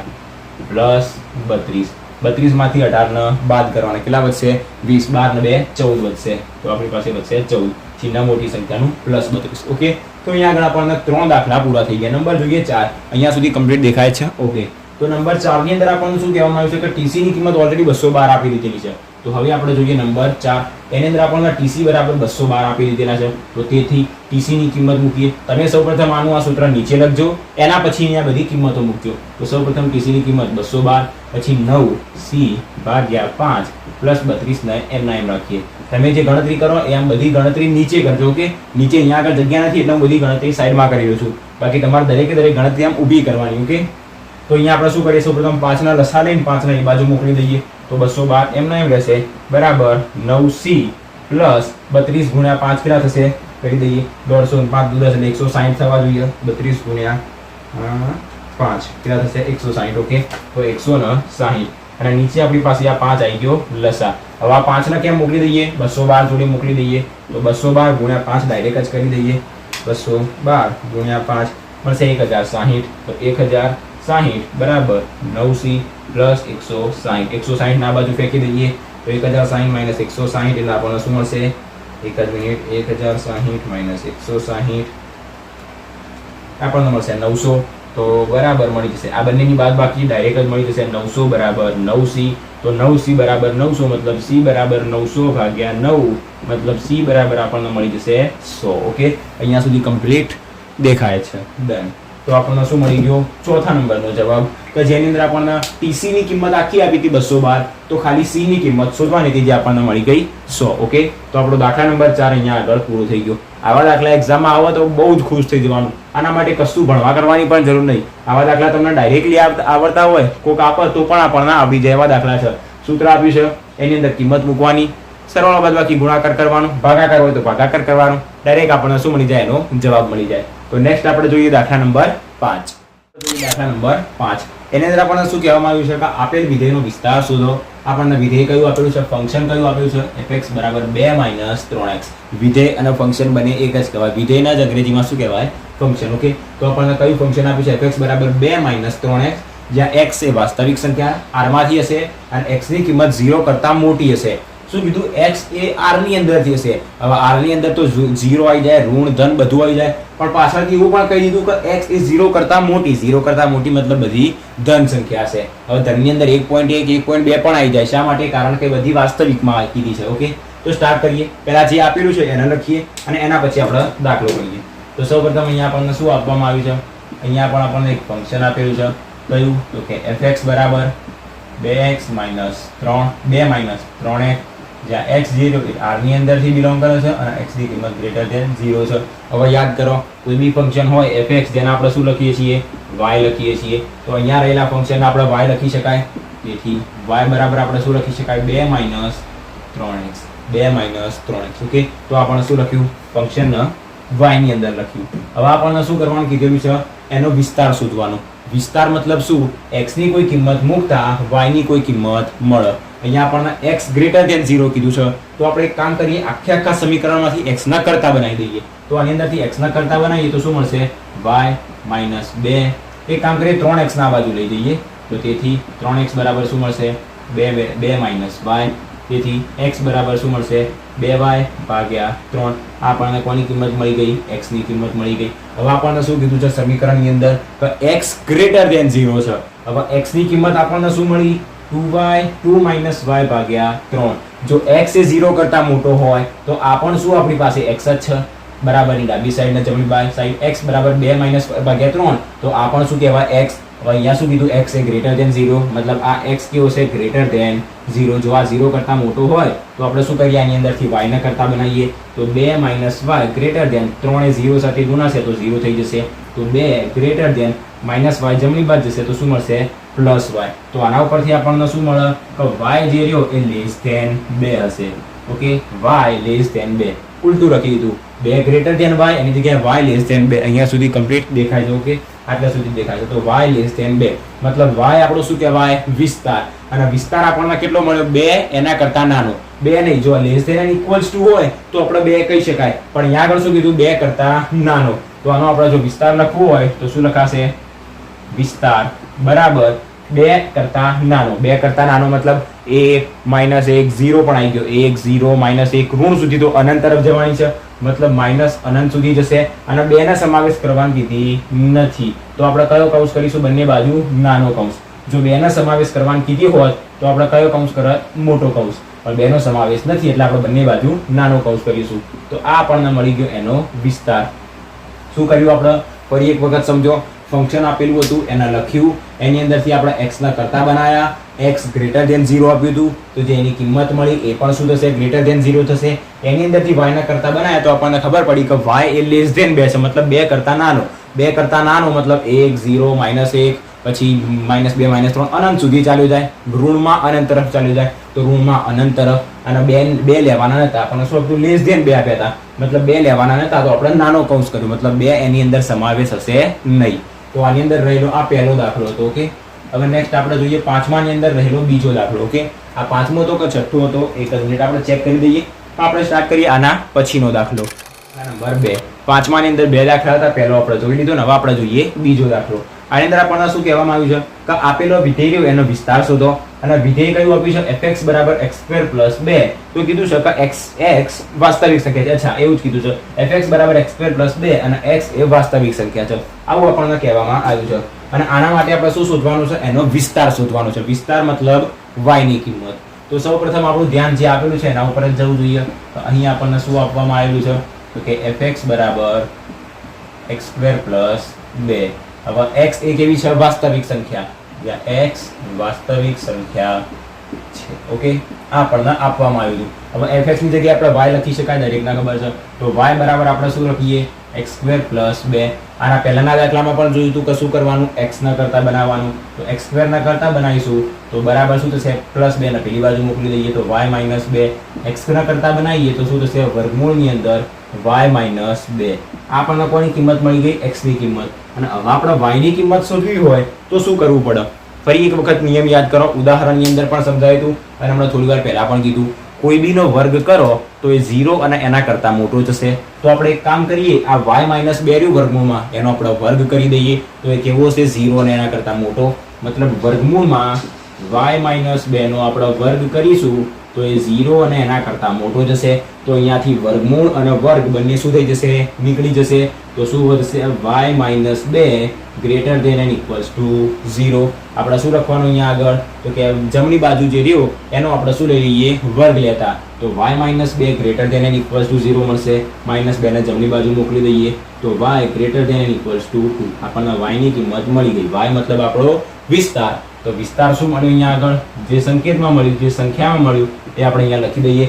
પ્લસ 32. 32 માંથી 18 ને બાદ કરવાના, કેટલા વધશે, 20. 12 ને 2 14 વધશે, તો આપણી પાસે વધશે 14. ચિહ્ન મોટી સંખ્યાનું પ્લસ 32. ઓકે, તો અહીંયા આગળ આપણને 3 દાખલા પૂરા થઈ ગયા. નંબર જોઈએ 4. અહીંયા સુધી કમ્પ્લીટ દેખાય છે. ઓકે, તો નંબર 4 ની અંદર આપણને શું કહેવામાં આવ્યું છે કે tc ની કિંમત ઓલરેડી 212 આપી દીધેલી છે. તો હવે આપણે જોઈએ નંબર 4. એની અંદર આપણને TC બરાબર 212 આપી દીધેલા છે. તો તેથી TC ની કિંમત મૂકીએ. તમે સૌપ્રથમ આનું આ સૂત્ર નીચે લખજો, એના પછી અહીંયા બધી કિંમતો મૂકજો. તો સૌપ્રથમ TC ની કિંમત 212, પછી 9C ભાગ્યા 5 પ્લસ 32 ને એમના એમ રાખીએ. તમે જે ગણતરી કરો એ આમ બધી ગણતરી નીચે કરજો. ઓકે, નીચે અહીંયા આગળ જગ્યા નથી એટલે હું બધી ગણતરી સાઈડમાં કરી રહ્યો છું. બાકી તમારે દરેકે દરેક ગણતરી આમ ઊભી કરવાની. ઓકે, તો અહીંયા આપણે શું કરીએ, સૌપ્રથમ 5 ના લસા લઈને 5 ને એ બાજુ મોકલી દઈએ. તો 212 એમના એમ રહેશે બરાબર 9C પ્લસ 32 ગુણ્યા 5 કેટલા થશે કરી દઈએ. 150 5 10 એટલે 160 થવા જોઈએ. 32 ગુણ્યા 5 કેટલા થશે 160. ઓકે, તો 160 અને નીચે આપણી પાસે આ 5 આવી ગયો લસા. હવે આ 5 ને કેમ મોકલી દઈએ, 212 જોડે મોકલી દઈએ. તો 212 ગુણ્યા 5 ડાયરેક્ટ જ કરી દઈએ. 212 ગુણ્યા 5 મળશે 1060. તો 1060 બરાબર 9C પ્લસ 160. 160 ના બાજુ ફેંકી દઈએ. તો 1060 માઇનસ 160 એટલે આપણને શું મળશે, એક જ મિનિટ, 1060 માઇનસ 160 આપણને મળશે 900. તો બરાબર મળી જશે. આ બંનેની બાદ બાકી ડાયરેક્ટ જ મળી જશે. 900 બરાબર 9C. તો 9C બરાબર 900 મતલબ C બરાબર 900 ભાગ્યા 9 મતલબ C બરાબર આપણને મળી જશે 100. ઓકે, અહીંયા સુધી કમ્પ્લીટ દેખાય છે. ડન. તો આપણને શું મળી ગયો, ચોથા નંબરનો જવાબ, કે જેની અંદર આપણને TC ની કિંમત આખી આપી હતી 212, તો ખાલી C ની કિંમત શોધવાની હતી જે આપણને મળી ગઈ 100. ઓકે, તો આપણો દાખલા નંબર 4 અહીંયા આગળ પૂરો થઈ ગયો. આવા દાખલા એક્ઝામમાં આવો તો બહુ જ ખુશ થઈ જવાનું. આના માટે કશું ભણવા કરવાની પણ જરૂર નહીં. આવા દાખલા તમને ડાયરેક્ટલી આવડતા હોય, કોક આપે તો પણ આપણને આવડી જાય એવા દાખલા છે. સૂત્ર આપ્યું છે, એની અંદર કિંમત મૂકવાની, સરવાળો બાદબાકી ગુણાકાર કરવાનો, ભાગાકાર હોય તો ભાગાકાર કરવાનો, ડાયરેક્ટ આપણને શું મળી જાય, એનો જવાબ મળી જાય. તો નેક્સ્ટ આપણે જોઈએ દાખલા નંબર 5. દાખલા નંબર 5 એની અંદર આપણને શું કહેવામાં આવ્યું છે કે આપેલ વિધેયનો વિસ્તાર શોધો. આપણને વિધેય કયું આપેલું છે, ફંક્શન કયું આપેલું છે, fx બરાબર 2 - 3x. વિધેય અને ફંક્શન બંને એક જ કહેવાય. વિધેયના જ અંગ્રેજીમાં શું કહેવાય, ફંક્શન. ઓકે, તો આપણને કયું ફંક્શન આપ્યું છે, fx બરાબર 2 - 3x, જ્યાં x એ વાસ્તવિક સંખ્યા r માંથી હશે અને x ની કિંમત 0 કરતા મોટી હશે. શું કીધું, x એ r ની અંદરથી હશે. હવે r ની અંદર તો 0 આવી જાય, ઋણ ધન બધું આવી જાય, પણ પાછળથી એવું પણ કહી દીધું કે x એ 0 કરતા મોટી. 0 કરતા મોટી મતલબ બધી ધન સંખ્યા છે. હવે ધનની અંદર 1.1 1.2 પણ આવી જાય. શા માટે, કારણ કે બધી વાસ્તવિકમાં કીધી છે. ઓકે, તો સ્ટાર્ટ કરીએ. પહેલા જે આપેલું છે એને લખીએ અને એના પછી આપણે દાખલો કરીએ. તો સૌપ્રથમ અહીંયા આપણને શું આપવામાં આવ્યું છે, અહીંયા પણ આપણને એક ફંક્શન આપેલું છે. કયું, તો કે fx બરાબર 2x - 3x, જ્યાં x 0 r ની અંદરથી બિલોંગ કરે છે અને x ની કિંમત ગ્રેટર ધેન 0 છે. હવે યાદ કરો, કોઈ બી ફંક્શન હોય fx જેને આપણે શું લખીએ છીએ, y લખીએ છીએ. તો અહીંયા રહેલા ફંક્શન આપણે y લખી શકાય. તેથી y બરાબર આપણે શું લખી શકાય, 2 - 3x. 2 - 3x. ઓકે, તો આપણે શું લખ્યું, ફંક્શન y ની અંદર લખ્યું. હવે આપણને શું કરવાનું કીધેલું છે, એનો વિસ્તાર શોધવાનો. વિસ્તાર મતલબ શું, x ની કોઈ કિંમત મૂકતા y ની કોઈ કિંમત મળે. અહીંયા આપણને x ગ્રેટર ધેન 0 કીધું છે. તો આપણે એક કામ કરીએ, આખા સમીકરણમાંથી x ના કરતા બનાવી દઈએ. તો આની અંદરથી x ના કરતા બનાવીએ તો શું મળશે, y - 2. એક કામ કરીએ, 3x ના બાજુ લઈ જઈએ. તો તેથી 3x બરાબર શું મળશે, 2 - y. તેથી x બરાબર શું મળશે, 2y ભાગ્યા 3. આપણને કોની કિંમત મળી ગઈ, x ની કિંમત મળી ગઈ. હવે આપણને શું કીધું છે સમીકરણની અંદર, કે x ગ્રેટર ધેન 0 છે. હવે x ની કિંમત આપણને શું મળી, 2y 2 - y ભાગ્યા 3. જો x એ 0 કરતા મોટો હોય તો આ પણ શું આપણી પાસે x જ છે. બરાબરની ડાબી સાઈડ ને જમણી સાઈડ x બરાબર 2 - y ભાગ્યા 3. તો આ પણ શું કહેવાય, x. હવે અહીંયા શું કીધું, x એ ગ્રેટર ધેન 0, મતલબ આ x કેવો છે, ગ્રેટર ધેન 0. જો આ 0 કરતા મોટો હોય તો આપણે શું કરીએ, આની અંદરથી y ના કરતા બનાવીએ. તો 2 - y ગ્રેટર ધેન 3 એ 0 સાથે ગુણાશે તો 0 થઈ જશે. તો 2 ગ્રેટર ધેન -y જમણી બાજુ જશે તો શું મળશે, પ્લસ y. તો આના ઉપરથી આપણને શું મળે, કે y જે રહ્યો એ લેસ ધેન 2 હશે. Okay, y less than 2. ઉલટું લખી દીધું, 2 ગ્રેટર ધેન y, એની જગ્યાએ y લેસ ધેન 2. અહીંયા સુધી કમ્પ્લીટ દેખાય છે. ઓકે, આટલા સુધી દેખાય છે. તો y લેસ ધેન 2 મતલબ y આપણો શું કહેવાય, વિસ્તાર. અને વિસ્તાર આપણને કેટલો મળ્યો, 2 એના કરતા નાનો. 2 નહીં, જો less than and equals to હોય તો આપણે 2 કહી શકાય, પણ અહીંયા આગળ શું કીધું, 2 કરતા નાનો. તો આનો આપણે જો વિસ્તાર લખવું હોય તો શું લખાશે, વિસ્તાર બરાબર 2 કરતા નાનો. 2 કરતા નાનો મતલબ 1 - 1 0 પણ આવી ગયો. 1 0 -1 ઋણ સુધી તો અનંત તરફ જવાની છે, મતલબ માઇનસ અનંત સુધી જશે. અને 2 ના સમાવેશ કરવાની કીધી નથી. તો આપણે કયો કૌંસ કરીશું, બંને બાજુ નાનો કૌંસ. જો 2 ના સમાવેશ કરવાની કીધી હોત તો આપણે કયો કૌંસ કરત, મોટો કૌંસ. પણ બેનો સમાવેશ નથી એટલે આપણે બંને બાજુ નાનો કૌંસ કરીશું. તો આ આપણને મળી ગયો એનો વિસ્તાર. શું કર્યું આપણે ફરી એક વખત સમજો. ફંક્શન આપેલું હતું એને લખ્યું, એની અંદરથી આપણે x ના કરતા બનાવ્યા, x ગ્રેટર ધેન 0 આપ્યું હતું તો જે એની કિંમત મળી એ પણ શું થશે ગ્રેટર ધેન 0 થશે. એની અંદરથી y ના કરતા બનાવ્યા તો આપણને ખબર પડી કે y એ લેસ ધેન 2 છે, મતલબ 2 કરતા નાનો. 2 કરતા નાનો મતલબ 1 0 -1 પછી -2 -3 અનંત સુધી ચાલ્યું જાય. ઋણમાં અનંત તરફ ચાલ્યું જાય તો ઋણમાં અનંત તરફ. અને બે લેવાના નતા, આપણને શું હતું લેસ ધેન 2 આપ્યા હતા, મતલબ 2 લેવાના નતા તો આપણે નાનો કૌંસ કર્યું, મતલબ 2 એની અંદર સમાવેશ હશે નહીં. તો આની અંદર રહેલો આ પહેલો દાખલો હતો. ઓકે, હવે નેક્સ્ટ આપણે જોઈએ પાંચમાની અંદર રહેલો બીજો દાખલો. ઓકે, આ પાંચમો હતો કે છઠ્ઠો હતો એક જ મિનિટ આપણે ચેક કરી દઈએ. આપણે સ્ટાર્ટ કરીએ આના પછીનો દાખલો. નંબર 2. પાંચમાની અંદર 2 દાખલા હતા, પહેલો આપણે જોઈ લીધો ને હવે આપણે જોઈએ બીજો દાખલો. આની અંદર આપણને શું કહેવામાં આવ્યું છે કે આપેલો વિધેય રહ્યો એનો વિસ્તાર શોધો અને વિધેય કયું આપ્યું છે fx = x² + 2. તો કીધું છે કે x વાસ્તવિક સંખ્યા છે. અચ્છા એવું જ કીધું છે fx = x² + 2 અને x એ વાસ્તવિક સંખ્યા છે, આવું આપણને કહેવામાં આવ્યું છે. અને આના માટે આપણે શું શોધવાનું છે એનો વિસ્તાર શોધવાનો છે. વિસ્તાર મતલબ y ની કિંમત. તો સૌપ્રથમ આપણું ધ્યાન જે આપેલું છે એના ઉપર જ જવું જોઈએ. તો અહીં આપણને શું આપવામાં આવેલું છે તો કે fx = x² + 2. હવે x એ કેવી છે વાસ્તવિક સંખ્યા, જ્યાં x વાસ્તવિક સંખ્યા છે. ઓકે, આ આપણને આપવામાં આવ્યું હતું. હવે fx ની જગ્યાએ આપણે y લખી શકાય, દરેકના ખબર છે. તો y બરાબર આપણે શું લખીએ x² + 2. આના પહેલાના દાખલામાં પણ જોયું હતું કે શું કરવાનું x ના કરતા બનાવવાનું. તો x² ના કરતા બનાવીશું તો બરાબર શું થશે +2 ને પેલી બાજુ મોકલી દઈએ તો y - 2. x ના કરતા બનાવીએ તો શું થશે વર્ગમૂળની અંદર y - 2. આપણને કોની કિંમત મળી ગઈ x ની કિંમત. અને હવે આપણે y ની કિંમત શોધવી હોય તો શું કરવું પડે? ફરી એક વખત નિયમ યાદ કરો. ઉદાહરણની અંદર પણ સમજાવ્યું હતું અને હમણાં થોડી વાર પહેલા પણ કીધું, કોઈ બીનો વર્ગ કરો તો એ 0 અને એના કરતા મોટો જશે. તો આપણે એક કામ કરીએ, આ y - 2 રહ્યું વર્ગમૂળમાં એનો આપણે વર્ગ કરી દઈએ તો એ કેવો હશે 0 અને એના કરતા મોટો. મતલબ વર્ગમૂળમાં y - 2 નો આપણે વર્ગ કરીશું તો એ 0 અને એના કરતા મોટો જશે. તો અહીંયાથી વર્ગમૂળ અને વર્ગ બંને શું થઈ જશે નીકળી જશે. તો શું વધશે y - 2 greater than and equals to 0. આપણે શું લખવાનું અહીંયા આગળ તો કે જમણી બાજુ જે રહ્યો એનો આપણે શું લઈ લઈએ વર્ગ લેતા. તો y - 2 greater than and equals to 0 મળશે. -2 ને જમણી બાજુ મોકલી દઈએ તો y greater than and equals two 2. આપણને y ની કિંમત મળી ગઈ. y મતલબ આપણો વિસ્તાર. તો વિસ્તાર શું મળ્યું અહીંયા આગળ જે સંકેતમાં મળ્યું, જે સંખ્યામાં મળ્યું એ આપણે અહીંયા લખી દઈએ.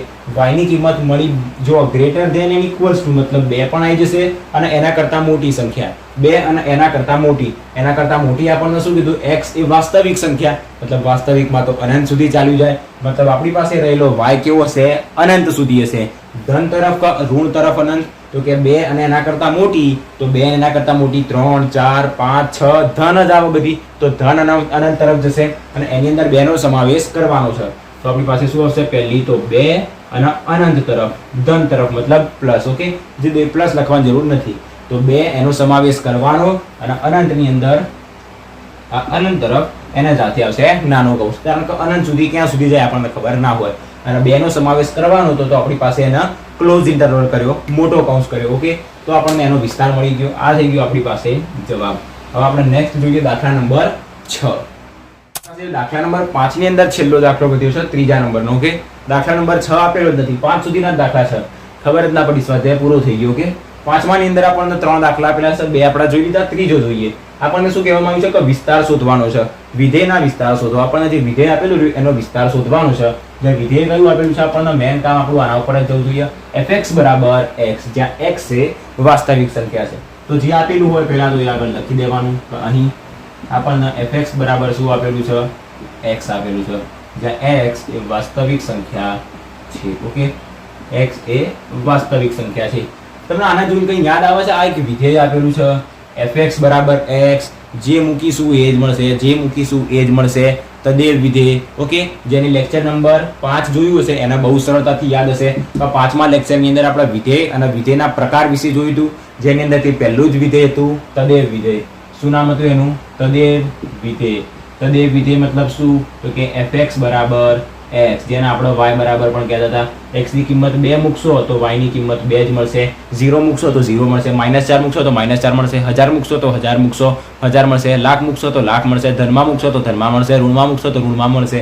y ની કિંમત મળી જો greater than and equals two મતલબ 2 પણ આવી જશે અને એના કરતા મોટી સંખ્યા 2 અને એના કરતા મોટી. એના કરતા મોટી આપણને શું કીધું x એ વાસ્તવિક સંખ્યા, મતલબ વાસ્તવિકમાં તો અનંત સુધી ચાલ્યું જાય. મતલબ આપણી પાસે રહેલો y કેવો હશે અનંત સુધી હશે. ધન તરફ કે ઋણ તરફ અનંત તો કે 2 અને એના કરતા મોટી તો 2 એના કરતા મોટી 3 4 5 6 ધન જ આવે બધી તો ધન અનંત તરફ જશે અને એની અંદર 2 નો સમાવેશ કરવાનો છે. તો આપણી પાસે શું હશે પહેલી તો 2 અને અનંત તરફ ધન તરફ મતલબ પ્લસ. ઓકે, જે બે પ્લસ લખવાની જરૂર નથી. તો 2 એનો સમાવેશ કરવાનો અને અનંતની અંદર આ અનંત તરફ એના સાથે આવશે નાનો કૌંસ. કારણ કે અનંત સુધી ક્યાં સુધી જાય આપણને ખબર ના હોય અને 2 નો સમાવેશ કરવાનો તો આપણી પાસે એના ક્લોઝ ઇન્ટરવલ કર્યો, મોટો કૌંસ કર્યો. ઓકે, તો આપણને એનો વિસ્તાર મળી ગયો. આ થઈ ગયો આપણી પાસે જવાબ. હવે આપણે નેક્સ્ટ જોઈએ દાખલા નંબર 6. દાખલા નંબર 5 ની અંદર છેલ્લો દાખલો વધ્યો છે ત્રીજા નંબરનો. ઓકે, દાખલા નંબર 6 આપેલો જ નથી, 5 સુધીના જ દાખલા છે. ખબર જ ના પડી, સ્વાધ્યાય પૂરો થઈ ગયો. ઓકે, પાંચમાની અંદર આપણને 3 દાખલા આપેલા છે, 2 આપણે જોઈ લીધા, ત્રીજો જોઈએ. આપણને શું કહેવામાં આવ્યું છે કે વિસ્તાર શોધવાનો છે. વિધેયના વિસ્તાર શોધો. આપણને જે વિધેય આપેલું એનો વિસ્તાર શોધવાનો છે. જે વિધેય કયું આપેલું છે આપણને મેન કામ આપણું આના ઉપર જ જવું જોઈએ. fx = x, જ્યાં x એ વાસ્તવિક સંખ્યા છે. તો જે આપેલું હોય પહેલા તો એ આગળ લખી દેવાનું. તો અહીં આપણને fx બરાબર શું આપેલું છે x આપેલું છે, જ્યાં x એ વાસ્તવિક સંખ્યા છે. ઓકે, x એ વાસ્તવિક સંખ્યા છે. તમને આના જોઈને કંઈ યાદ આવે છે? આ એક વિધેય આપેલું છે fx = x, જે મૂકીશું એ જ મળશે, જે મૂકીશું એ જ મળશે, તદેવ વિધેય. ઓકે, જેની લેક્ચર નંબર 5 જોયું હશે એને બહુ સરળતાથી યાદ હશે. તો 5મા લેક્ચરની અંદર આપણે વિધેય અને વિધેયના પ્રકાર વિશે જોયું હતું, જેની અંદરથી પહેલું જ વિધેય હતું તદેવ વિધેય. શું નામ હતું એનું? તદેવ વિધેય. તદેવ વિધેય મતલબ શું તો કે fx = x, જેને આપણે y બરાબર પણ કહેતા હતા. x ની કિંમત 2 મૂકશો તો y ની કિંમત 2 જ મળશે. 0 મૂકશો તો 0 મળશે, -4 મૂકશો તો -4 મળશે, 1000 મૂકશો તો 1000 મૂકશો 1000 મળશે, લાખ મૂકશો તો લાખ મળશે, ધનમાં મૂકશો તો ધનમાં મળશે, ઋણમાં મૂકશો તો ઋણમાં મળશે.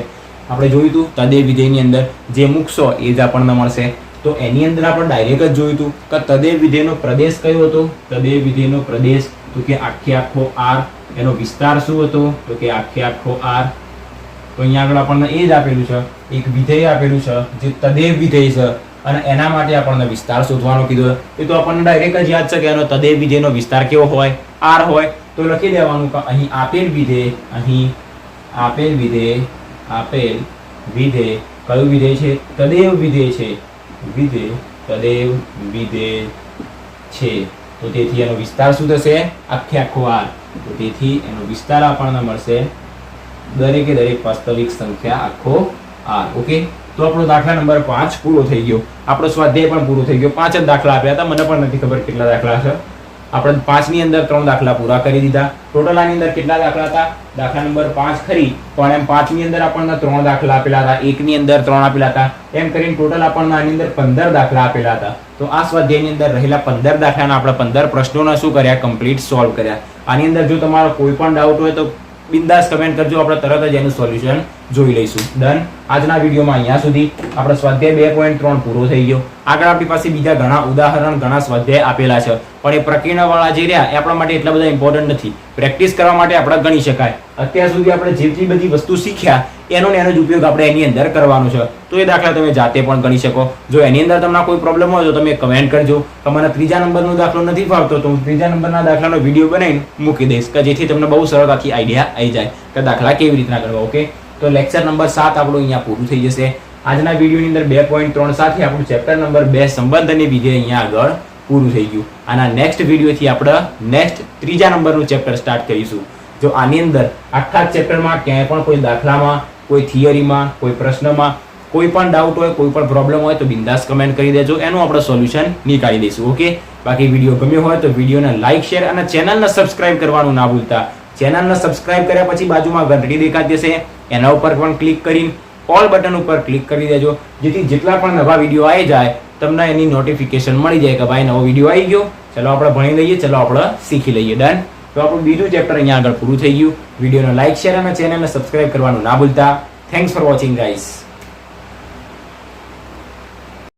આપણે જોયું હતું તદે વિધેયની અંદર જે મૂકશો એ જ આપણને મળશે. તો એની અંદર આપણે ડાયરેક્ટ જ જોયું હતું કે તદે વિધેયનો પ્રદેશ કયો હતો. તદે વિધેયનો પ્રદેશ તો કે આખો R. એનો વિસ્તાર શું હતો તો કે આખો R. તો અહીંયા આગળ આપણને એ જ આપેલું છે, એક વિધેય આપેલું છે જે તદેવ વિધેય છે અને એના માટે આપણને વિસ્તાર શોધવાનો કીધો. એ તો આપણને ડાયરેક્ટ જ યાદ છે કે એનો તદેવ વિધેયનો વિસ્તાર કેવો હોય, R હોય. તો લખી દેવાનું કે અહીં આપેલ વિધેય કયું વિધેય છે, તદેવ વિધેય છે, તદેવ વિધેય છે. તો તેથી એનો વિસ્તાર શું થશે, આખો R. તો તેથી એનો વિસ્તાર આપણને મળશે દરેકે દરેક વાસ્તવિક સંખ્યા આખો R. ઓકે, તો આપણો દાખલા નંબર 5 પૂરો થઈ ગયો. આપણો સ્વાધ્યાય પણ પૂરો થઈ ગયો. 5 જ દાખલા આપ્યા હતા, મને પણ નથી ખબર કેટલા દાખલા છે. આપણે 5 ની અંદર 3 દાખલા પૂરા કરી દીધા. ટોટલ આની અંદર કેટલા દાખલા હતા, દાખલા નંબર 5 ખરી પણ એમ 5 ની અંદર આપણને 3 દાખલા આપેલા હતા, 1 ની અંદર 3 આપેલા હતા, એમ કરીને ટોટલ આપણને આની અંદર 15 દાખલા આપેલા હતા. તો આ સ્વાધ્યાયની અંદર રહેલા 15 દાખલાના આપણે 15 પ્રશ્નોના શું કર્યા, કમ્પ્લીટ સોલ્વ કર્યા. આની અંદર જો તમારો કોઈ પણ ડાઉટ હોય તો બિંદાસ કમેન્ટ કરજો, આપણે તરત જ એનું સોલ્યુશન જોઈ લઈશું. ડન. આજના વિડીયોમાં અહીંયા સુધી આપણો સ્વાધ્યાય 2.3 પૂરો થઈ ગયો. આગળ આપણી પાસે બીજા ઘણા ઉદાહરણ, ઘણા સ્વાધ્યાય આપેલા છે, પણ એ પ્રક્રિયાવાળા જે રહ્યા એ આપણા માટે એટલા બધા ઇમ્પોર્ટન્ટ નથી. પ્રેક્ટિસ કરવા માટે આપણે ગણી શકાય. અત્યાર સુધી આપણે જેટલી બધી વસ્તુ શીખ્યા એનો ને એનો જ ઉપયોગ આપણે એની અંદર કરવાનો છે. તો એ દાખલા તમે જાતે પણ ગણી શકો. જો એની અંદર તમને કોઈ પ્રોબ્લેમ હોય તો તમે કમેન્ટ કરજો કે મને 3જા નંબરનો દાખલો નથી ફાવતો, તો હું 3જા નંબરના દાખલાનો વિડીયો બનાવીને મૂકી દઈશ કે જેથી તમને બહુ સરળતાથી આઈડિયા આવી જાય કે દાખલા કેવી રીતના કરવા. ઓકે, તો લેક્ચર નંબર 7 આપણું અહીંયા પૂરું થઈ જશે. આજના વિડીયોની અંદર 2.3 સાથે આપણું ચેપ્ટર નંબર 2 સંબંધ અને વિધેય અહીંયા આગળ પૂરું થઈ ગયું. આના નેક્સ્ટ વિડીયોથી આપણે નેક્સ્ટ 3જા નંબરનું ચેપ્ટર સ્ટાર્ટ કરીશું. જો આની અંદર આખા ચેપ્ટરમાં ક્યાંય પણ કોઈ દાખલામાં, કોઈ થિયરીમાં, કોઈ પ્રશ્નમાં કોઈ પણ ડાઉટ હોય, કોઈ પણ પ્રોબ્લેમ હોય તો બિંદાસ કમેન્ટ કરી દેજો, એનું આપણે સોલ્યુશન નીકાળી દઈશું. ઓકે, બાકી વિડીયો ગમ્યો હોય તો વિડીયોને લાઈક, શેર અને ચેનલને સબસ્ક્રાઇબ કરવાનું ના ભૂલતા. ચેનલને સબસ્ક્રાઇબ કર્યા પછી બાજુમાં ઘંટડી દેખાતી હશે, એના ઉપર પણ ક્લિક કરીને ઓલ બટન ઉપર ક્લિક કરી દેજો, જેથી જેટલા પણ નવા વિડીયો આવી જાય તમને એની નોટિફિકેશન મળી જાય કે ભાઈ નવો વિડીયો આવી ગયો, ચલો આપણે ભણી લઈએ, ચલો આપણે શીખી લઈએ. ડન. તો આપણું બીજું ચેપ્ટર અહીંયા આગળ પૂરું થઈ ગયું. વિડીયોને લાઈક, શેર અને ચેનલને સબસ્ક્રાઇબ કરવાનું ના ભૂલતા. Thanks for watching guys.